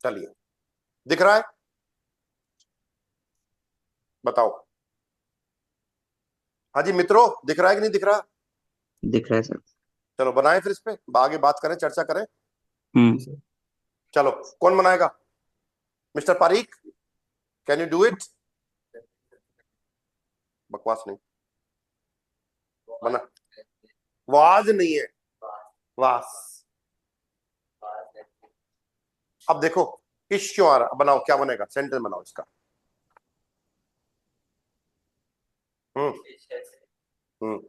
चलिए, दिख रहा है? बताओ। हाँ जी मित्रों, दिख रहा है कि नहीं दिख रहा? दिख रहा है सर। चलो बनाए फिर इस पे आगे बात करें, चर्चा करें। हम्म। जी सर। चलो कौन बनाएगा? Mister Pareek, can you do it? बकवास नहीं, बना। वाज नहीं है, वास। अब देखो इश क्यों आ रहा, बनाओ क्या बनेगा, सेंटेंस बनाओ इसका। हम्म हम्म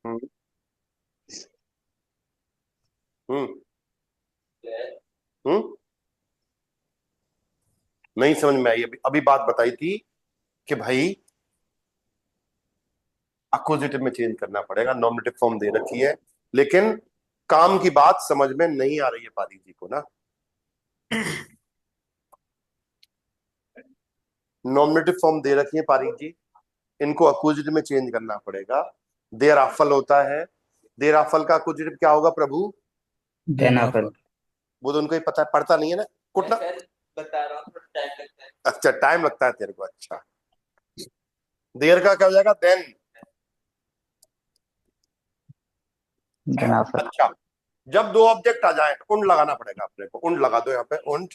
हम्म हम्म हम्म। नहीं समझ में आई, अभी अभी बात बताई थी कि भाई अक्वजिटिव में चेंज करना पड़ेगा, नॉमिनेटिव फॉर्म दे रखी है, लेकिन काम की बात समझ में नहीं आ रही है पारी जी को ना। नॉमिनेटिव फॉर्म दे रखी है पारी जी, इनको अक्वजिटिव में चेंज करना पड़ेगा। देर आफल होता है, देर आफल का अक्वजिटिव क्या होगा प्रभु? देन आफल। वो तो उनको ही पता है, पढ़ता नहीं है ना कुटना। बता रहा हूँ, टाइम लगता है। अच्छा टाइम लगता है तेरे को, अच्छा। देर का क्या हो जाएगा? देन। देन आफल। अच्छा, जब दो ऑब्जेक्ट आ जाए तो उंड लगाना पड़ेगा अपने को, उंड लगा दो यहाँ पे, उंड।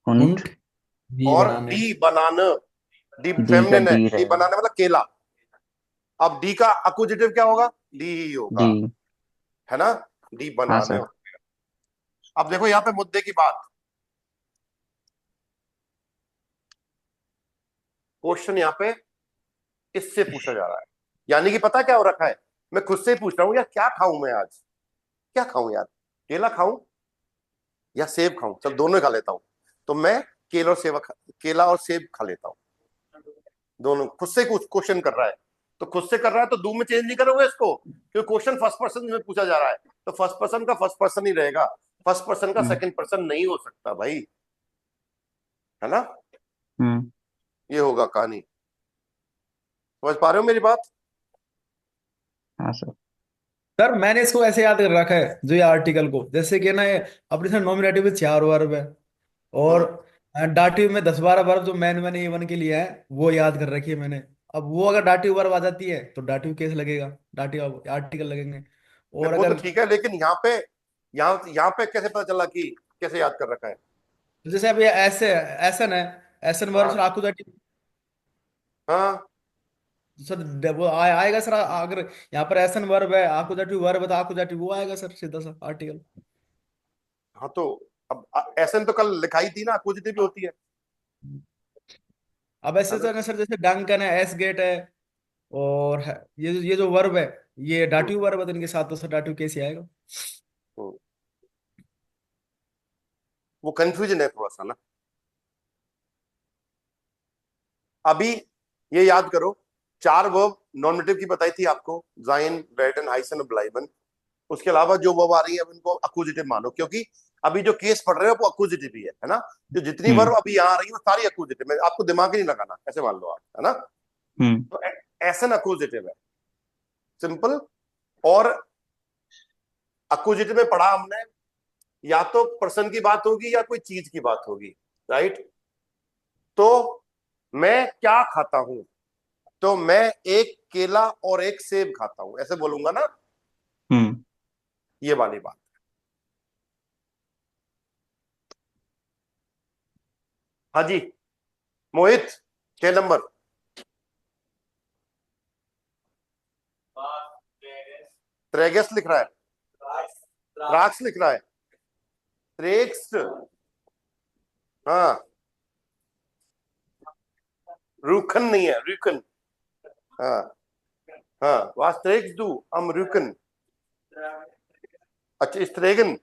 उंट। उंट भी और बनाने। डी बनाना, डी डी का फेमिनिन है, डी डी रहेगा। बनाने मतलब केला। अब डी का अक्वजिटिव क्या होगा? डी ही होगा, डी। है ना? डी हाँ बनाने। सर। अब देखो यहाँ पे मुद्दे की बात, क्वेश्चन यहाँ पे इससे पूछा जा रहा है, यानी कि पता क्या हो रखा है, मैं खुद से ही पूछ रहा हूँ यार क्या खाऊं मैं आज, क्या खाऊं यार, केला खाऊं या सेब खाऊं? चल दोनों ही खा लेता हूं। तो मैं केला और सेब खा लेता हूं, दोनों। खुद से क्वेश्चन कर रहा है, तो खुद से कर रहा है तो दो में चेंज नहीं करोगे इसको, क्योंकि क्वेश्चन फर्स्ट पर्सन में पूछा जा रहा है, तो फर्स्ट पर्सन का फर्स्ट पर्सन ही रहेगा, फर्स्ट पर्सन का हम्म। सेकंड पर्सन नहीं हो सकता भाई, है ना? हम्म। ये होगा कहानी। समझ पा रहे हो मेरी बात? हाँ सर। सर मैंने इसको ऐसे याद कर रखा है, जो ये आर्टिकल को, जैसे कि ना ये अपने से नॉमिनेटिव में 4 वर्ब है, और हम्म। डाटिव में 10-12 वर्ब जो मैंने A1 के लिए है वो याद कर रखी है मैंने। अब वो अगर डाटिव वर्ब आ जाती है तो डाटिव केस लगेगा, डाटिव आर्टिकल लगेंगे। नहीं और वो तो अगर ठीक है, लेकिन यहाँ पे कैसे पता चला कि कैसे याद कर रखा है? जैसे अब ये ऐसे एसन है, एसन वर्ब सर हाँ आकुजाटिव हाँ सर, वो आएगा सर। अगर यहाँ पर एसन वर्ब है, आकुजाटिव वर्ब है, तो आकुजाटिव वो आएगा सर, सीधा सा आर्टिकल। हाँ। तो अब ऐसे तो कल लिखाई थी ना, पॉजिटिव भी होती अब है ऐसे ना? तो ना सर, जैसे डंकन है, एस गेट है, और ये जो वर्ब है, ये हम्म, डाटिव वर्ब है, तो इनके साथ तो सर डाटिव कैसे आएगा। हम्म। वो कंफ्यूजन है थोड़ा सा ना। अभी ये याद करो, चार वर्ब नॉमिनेटिव की बताई थी आपको, जाइन, वेटन, हाइसन और ब्लाइबन। उसके अलावा जो वर्ब आ रही है उनको अक्यूजिटिव मानो, क्योंकि अभी जो केस पढ़ रहे हो वो अक्यूजिटिव ही है ना? जो जितनी वर्ब हम्म। अभी यहाँ आ रही है वो सारी अक्यूजिटिव में, आपको दिमाग ही नहीं लगाना, ऐसे मान लो आप, है ना? हम्म। तो एसन अक्यूजिटिव है, सिंपल। और अक्यूजिटिव में पढ़ा हमने, या तो पर्सन की बात होगी या कोई चीज की बात होगी, राइट? तो मैं क्या खाता हूं, तो मैं एक केला और एक सेब खाता हूं, ऐसे बोलूंगा ना, हम्म। ये वाली बात। हाँ जी मोहित, क्या नंबर? त्रेगस लिख रहा है, त्राक्स लिख रहा है, त्रेक्स। हाँ, रूखन नहीं है, रूखन। हाँ हाँ, वास त्रेक्स दू हम रूखन। अच्छा स्ट्रेगन,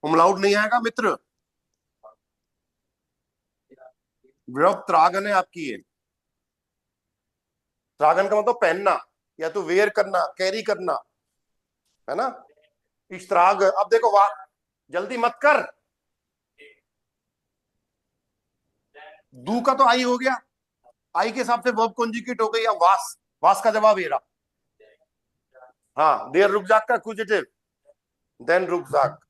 उमलाउट नहीं आएगा मित्र, विरब त्रागन है आपकी ये। त्रागन का मतलब पहनना, या तो वेयर करना, कैरी करना, है ना? इश्तराग। अब देखो वाह, जल्दी मत कर, दू का तो आई हो गया, आई के हिसाब से वर्ब कॉन्जुगेट हो गई। अब वास, वास का जवाब ये रहा। हाँ, देर रुकजाक का एक्यूजेटिव, देन रुकजाक।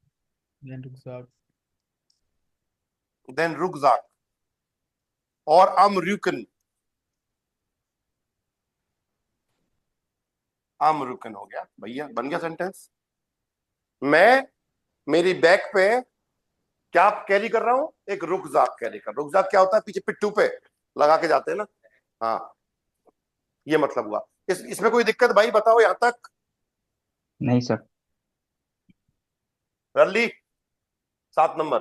Then Rucksack. देन रुकजाक और अमरुकन, अमरुकन हो गया भैया, बन गया सेंटेंस। मैं मेरी बैक पे क्या कैरी कर रहा हूं, एक रुकजाक कैरी कर। रुकजाक क्या होता है, पीछे पिट्ठू पे लगा के जाते हैं ना, हाँ ये मतलब हुआ। इसमें कोई दिक्कत भाई बताओ यहां तक? नहीं सर। रल्ली 7 नंबर।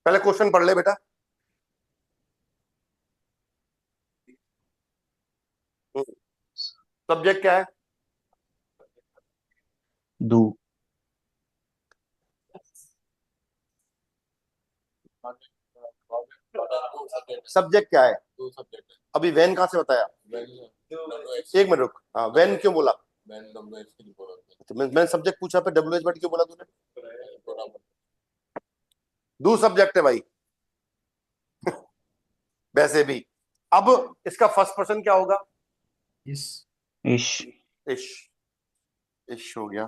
पहले क्वेश्चन पढ़ ले बेटा। सब्जेक्ट क्या है? डू। सब्जेक्ट क्या है? अभी वैन कहाँ से बताया? एक मिनट रुक, हाँ वैन क्यों बोला? तो मैंने सब्जेक्ट पूछा पे डब्ल्यू एच वर्ड क्यों बोला तूने? डू सब्जेक्ट है भाई वैसे भी। अब इसका फर्स्ट पर्सन क्या होगा? Is. इश। इश, इश हो गया।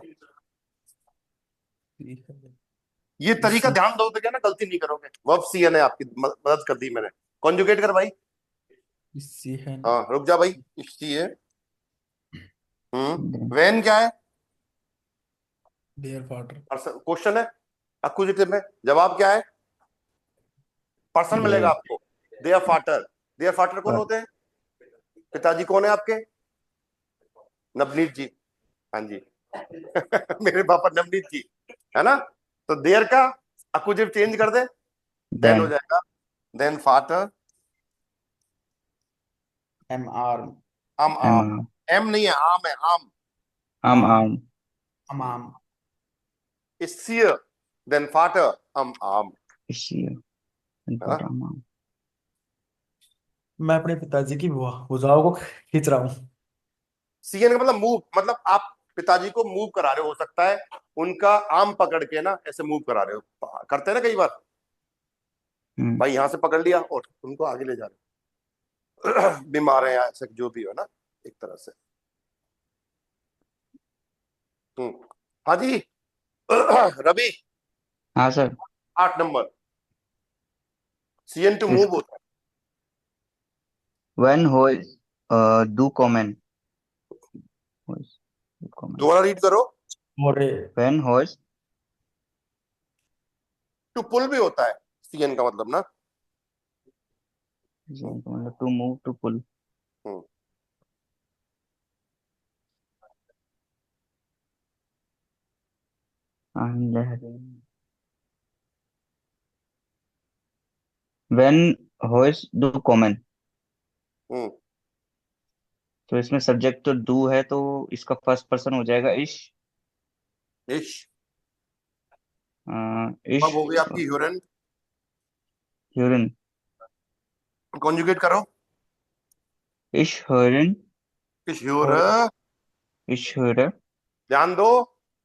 ये तरीका ध्यान दोगे क्या ना, गलती नहीं करोगे। वर्ब सी है, आपकी मदद कर दी मैंने। कॉन्जुगेट कर भाई। Sihan. हाँ रुक जा भाई, इश्ती है। वैन क्या है? Their father. क्वेश्चन है अक्यूजेटिव में, जवाब क्या है? पर्सन मिलेगा आपको। देयर फादर, देयर फादर कौन होते हैं? पिताजी कौन है आपके? नवनीत जी, हाँ जी मेरे पापा नवनीत जी है ना। तो देयर का अक्यूजेटिव चेंज कर दे, देन हो जाएगा देन फादर। Am arm. आम, आम एम नहीं है, आम है, आम। आम आम। Am arm. इसियर देन फादर, आम इशी। है ना। आम। मैं अपने पिताजी की भुजाओं को खींच रहा हूँ। सीएन का मतलब मूव, मतलब आप पिताजी को मूव करा रहे हो सकता है, उनका आम पकड़ के ना ऐसे मूव करा रहे हो, करते हैं ना कई बार भाई, यहां से पकड़ लिया और उनको आगे ले जा रहे हो बीमार है या ऐसा जो भी हो ना, एक तरह से। हाँ जी रवि, हाँ सर। 8 नंबर। सीएन टू इस मूव होता है। When who's do comment. दोबारा रीड करो। और व्हेन होइज। टू पुल भी होता है सीएन का मतलब ना। मतलब टू मूव टू पुल। हम्म, व्हेन होइज डू कमेंट। हम्म, तो इसमें सब्जेक्ट तो डू है, तो इसका फर्स्ट पर्सन हो जाएगा इश। इश। इश अब हो गई आपकी ह्यूरन। ह्यूरिन। कॉन्जुगेट करो। इश ह्यूरिन। इश ह्यूर, और इश ह्यूर। ध्यान दो,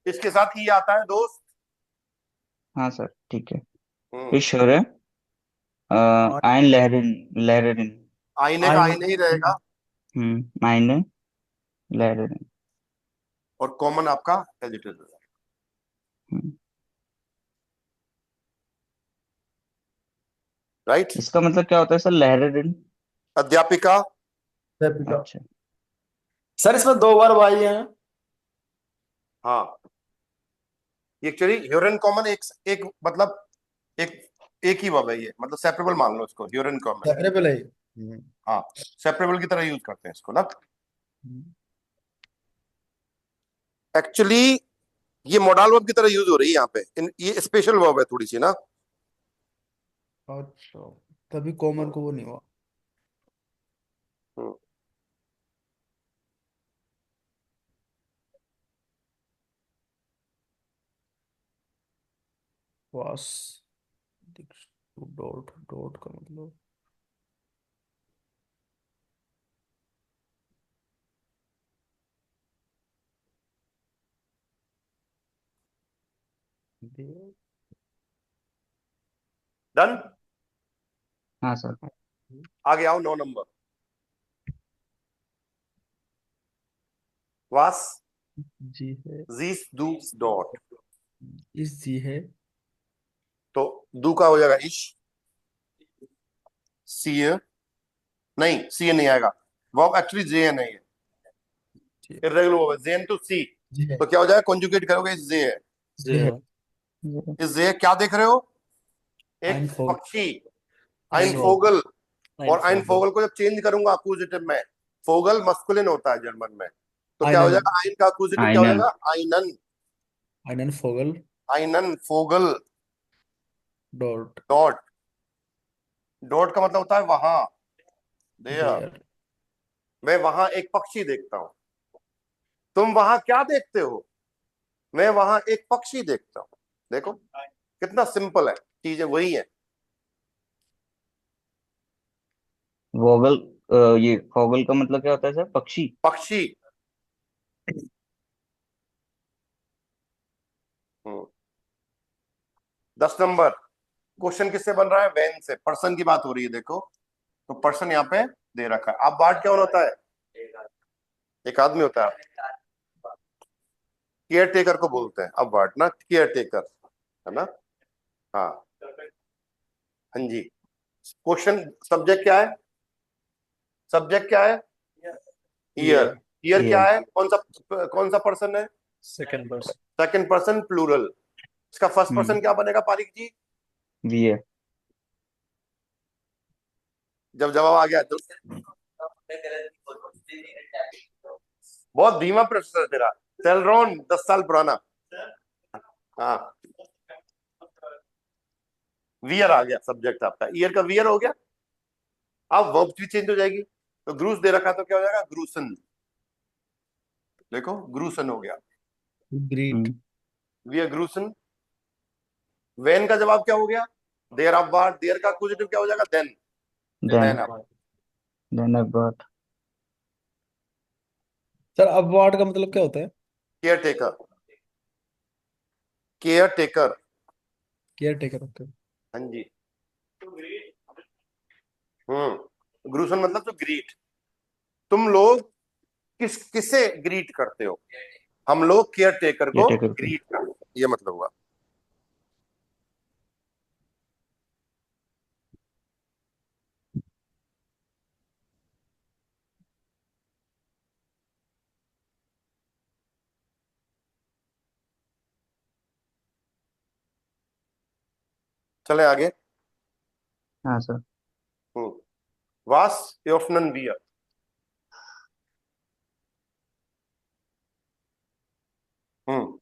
इसके साथ ही आता है दोस्त। हाँ सर ठीक है। हम्म, इश ह्यूर। आइन लहरिन। लहरिन। आईने का आईने आईने ही रहेगा, आइन लहरिन। और कॉमन आपका एडिटर रहेगा। राइट। इसका मतलब क्या होता है सर, लहरिन? अध्यापिका। रेप्लिका। अच्छा। सर इसमें 2 बार भाई हैं। हाँ, एक्चुअली ह्यूरन कॉमन एक एक मतलब एक एक ही वर्ब है ये, मतलब सेपरेबल मान लो इसको, ह्यूरन कॉमन। सेपरेबल है। हाँ, सेपरेबल की तरह यूज करते हैं इसको ना। एक्चुअली ये मॉडल वर्ब की तरह यूज हो रही है यहाँ पे, ये स्पेशल वर्ब है थोड़ी सी ना। अच्छा, तभी कॉमन को वो नहीं हुआ। हम्म, वास। डॉट डॉट का मतलब देव। डन। हाँ सर। आगे आओ 9 नंबर। वास जी है। जीस दू डॉट, इस जी है। तो दू का हो जाएगा इश, सी नहीं, सी नहीं आएगा, वर्ब एक्चुअली जे एन है, ये जी इरेगुलर वर्ब है, जेन टू सी, जी है। तो क्या हो जाएगा, कॉन्जुगेट करोगे इस जे है, जी है। इस जे क्या देख रहे हो, एक आइन फोग। पक्षी, आइन Ein फोगल, ein और आइन Vogel. फोगल को जब चेंज करूंगा अक्यूजेटिव में, फोगल मस्कुलिन होता है जर्मन में, तो क्या हो आइनन। जाएगा, आइन का अक्यूजेटिव क्या हो आइनन। जाएगा, आइनन, आइनन फोगल। आइनन फोगल डॉट। डॉट, डॉट का मतलब होता है वहां, देयर, देयर। मैं वहां एक पक्षी देखता हूं, तुम वहां क्या देखते हो, मैं वहां एक पक्षी देखता हूं, देखो कितना सिंपल है, चीजें वही है। वोगल, ये फॉगल का मतलब क्या होता है सर? पक्षी। पक्षी। हम्म। 10 नंबर, क्वेश्चन किससे बन रहा है, वैन से, पर्सन की बात हो रही है, देखो तो पर्सन यहाँ पे दे रखा है, अब बात क्या होता है, एक आदमी होता है, केयर टेकर को बोलते हैं, अब बात ना, केयर टेकर, है ना, हाँ, हाँ जी, क्वेश्चन, सब्जेक्ट क्या है, सब्जेक्ट क्या है, ईयर, Year. ईयर क्या ईयर। है, कौन सा पर्सन है, Second person. Second person plural, इसका फर्स्ट हम्म। पर्सन क्या बनेगा पारिक जी, वी है। जब जवाब आ गया तो, बहुत धीमा प्रश्न है तेरा, सेलरॉन 10 साल पुराना, हाँ, वियर आ गया सब्जेक्ट आपका, ईयर का वियर हो गया, अब वर्ब भी चेंज हो जाएगी, तो ग्रूस दे रखा तो क्या हो जाएगा, ग्रूसन, देखो ग्रूसन हो गया, ग्रीट। हम्म। वियर ग्रूसन, वेन का जवाब क्या हो गया, देर ऑफ बार, देर का पॉजिटिव क्या हो जाएगा, देन, देन। देन आप, देन अबाउट। सर अपवार्ड का मतलब क्या होता है? Care taker, care taker, care taker. Okay. हाँ जी, ग्रूसन मतलब तो ग्रीट, तुम लोग किसे ग्रीट करते हो, हम लोग केयर टेकर ये को टेकर को। ग्रीट करते हैं, ये मतलब हुआ। चले आगे, हाँ सर। वास योफनन वियर, हम्म,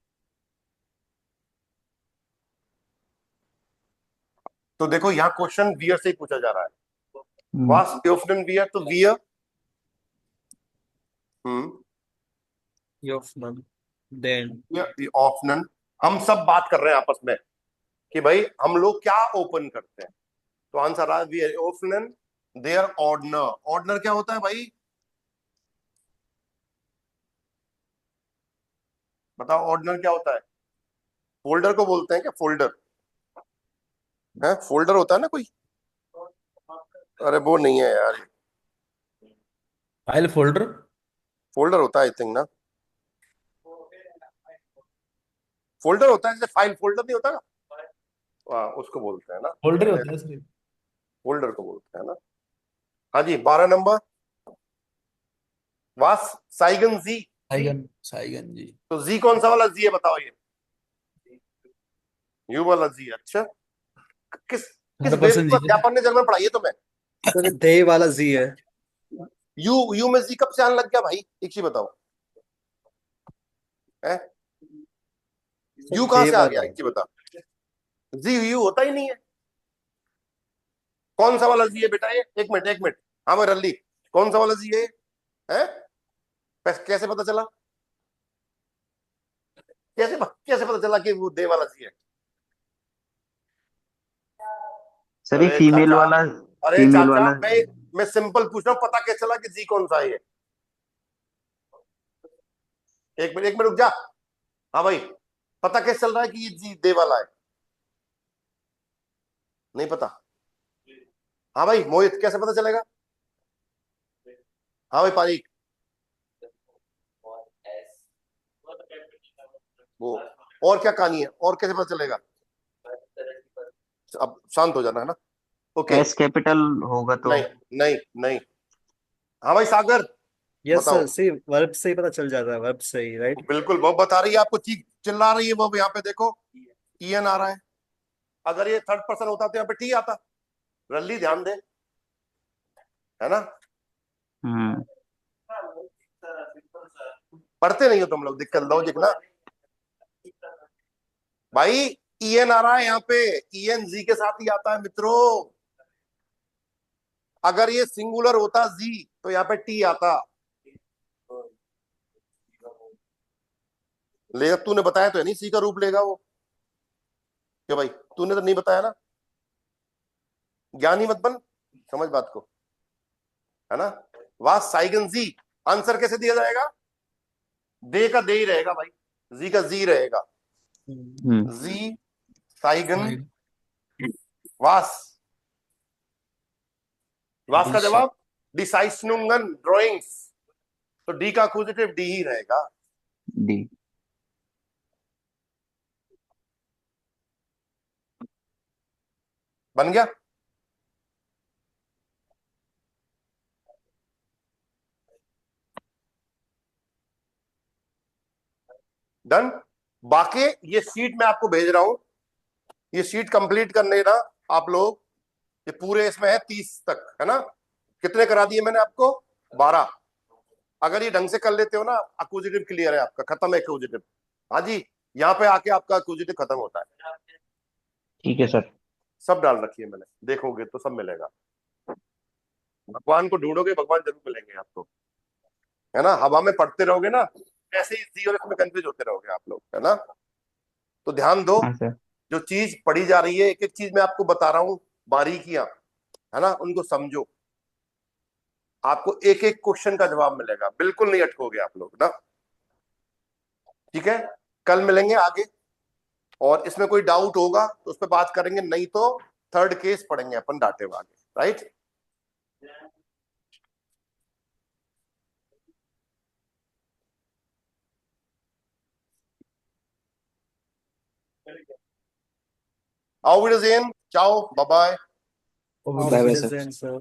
तो देखो यहाँ क्वेश्चन वियर से ही पूछा जा रहा है, हम्म। वास योफनन वियर, तो वियर, हम्म, Hoffman. Then. ऑफनन, हम सब बात कर रहे हैं आपस में कि भाई हम लोग क्या ओपन करते हैं, तो आंसर आ वियर ओफनन, देयर ऑर्डनर, ऑर्डनर क्या होता है भाई, बताओ ऑर्डनर क्या होता है, फोल्डर को बोलते हैं क्या, फोल्डर है, फोल्डर होता है ना कोई, अरे वो नहीं है यार, फाइल फोल्डर। फोल्डर होता है आई थिंक ना, फोल्डर होता है, जैसे फाइल फोल्डर नहीं होता ना, उसको बोलते हैं ना, फोल्डर ही मैंने होता है सर। फोल्डर को बोलते हैं ना, हाँ जी, 12 नंबर, वास साइगन जी, साइगन। साइगन जी। तो जी कौन सा वाला जी है बताओ, ये यू वाला जी, अच्छा, किस किस 100% बेवकूफ जी है। अध्यापक ने जर्मन पढ़ाई है तुम्हें, सर they वाला Z है. यू में जी कब से आने लग गया भाई, एक चीज बताओ, है, सर यू कहां they से आ गया, वाला. एक चीज बता, जी यू होता ही नहीं है, कौन सा वाला जी है बेटा ये, एक मिनट एक मिनट, हाँ मैं रल्ली, कौन सा वाला जी है, है? कैसे पता चला, कैसे पता चला कि वो दे वाला जी है, सर ये अरे फीमेल चाचा, वाला। अरे फीमेल चाचा, वाला। मैं सिंपल पूछ रहा हूँ, पता कैसे चला कि जी कौन सा है ये, एक मिनट रुक जा, हाँ भाई, पता कैसे चल रहा है कि ये जी दे वाला है, नहीं पता, हाँ भाई मोहित कैसे पता चलेगा, हाँ भाई पारी, वो और क्या कहानी है, और कैसे पता चलेगा? अब शांत हो जाना है ना। ओके। एस कैपिटल होगा तो। नहीं नहीं नहीं। हाँ भाई सागर, यस बताओ। सर, सी वर्ब से ही पता चल जाता है, वर्ब से ही, राइट? बिल्कुल, वो बता रही है आपको, चीख चिल्ला रही है वो, यहाँ पे देखो ईएन आ रहा है। अगर ये थर्ड पर्सन होता तो यहाँ पे टी आता। रल्ली ध्यान दे, है ना? हम्म। पढ़ते नहीं हो तुम लोग, दिक्कत लॉजिक ना भाई। ईएन आ रहा है यहाँ पे, ईएन जी के साथ ही आता है मित्रों। अगर ये सिंगुलर होता जी तो यहाँ पे टी आता। ले, तूने बताया तो है नहीं सी का रूप लेगा वो, क्या भाई? तूने तो नहीं बताया ना, ज्ञानी मत बन, समझ बात को, है ना? वास साइगन जी, आंसर कैसे दिया जाएगा? दे का दे ही रहेगा भाई, जी का जी रहेगा। जी साइगन साइड। वास, वास का डी जवाब डिसाइसनुंगन ड्राइंग्स, तो डी का अक्यूजेटिव डी ही रहेगा। डी। बन गया? डन। बाकी ये शीट मैं आपको भेज रहा हूं, ये शीट कंप्लीट करने ना आप लोग, ये पूरे इसमें है 30 तक, है ना? कितने करा दिए मैंने आपको? 12। अगर ये ढंग से कर लेते हो ना, अक्यूजेटिव क्लियर है आपका, खत्म है अक्यूजेटिव। हाँ जी, यहाँ पे आके आपका अक्यूजेटिव खत्म होता है। ठीक है सर। सब डाल रखी है मैंने, देखोगे तो सब मिलेगा। भगवान को ढूंढोगे, भगवान जरूर मिलेंगे आपको, है ना? हवा में पढ़ते रहोगे ना, ऐसे ही जी और इसमें कंफ्यूज होते रहोगे आप लोग, है ना? तो ध्यान दो, हाँ सर। जो चीज पढ़ी जा रही है, एक एक चीज मैं आपको बता रहा हूं, बारीकियां, है ना, उनको समझो। आपको एक एक क्वेश्चन का जवाब मिलेगा, बिल्कुल नहीं अटकोगे आप लोग ना। ठीक है, कल मिलेंगे आगे, और इसमें कोई डाउट होगा तो उस पर बात करेंगे, नहीं तो थर्ड केस पढ़ेंगे अपन डाटे वाले, राइट? आओ विडजेन, चाओ, bye bye. Auf bye bye sir. Wiedersehen, sir.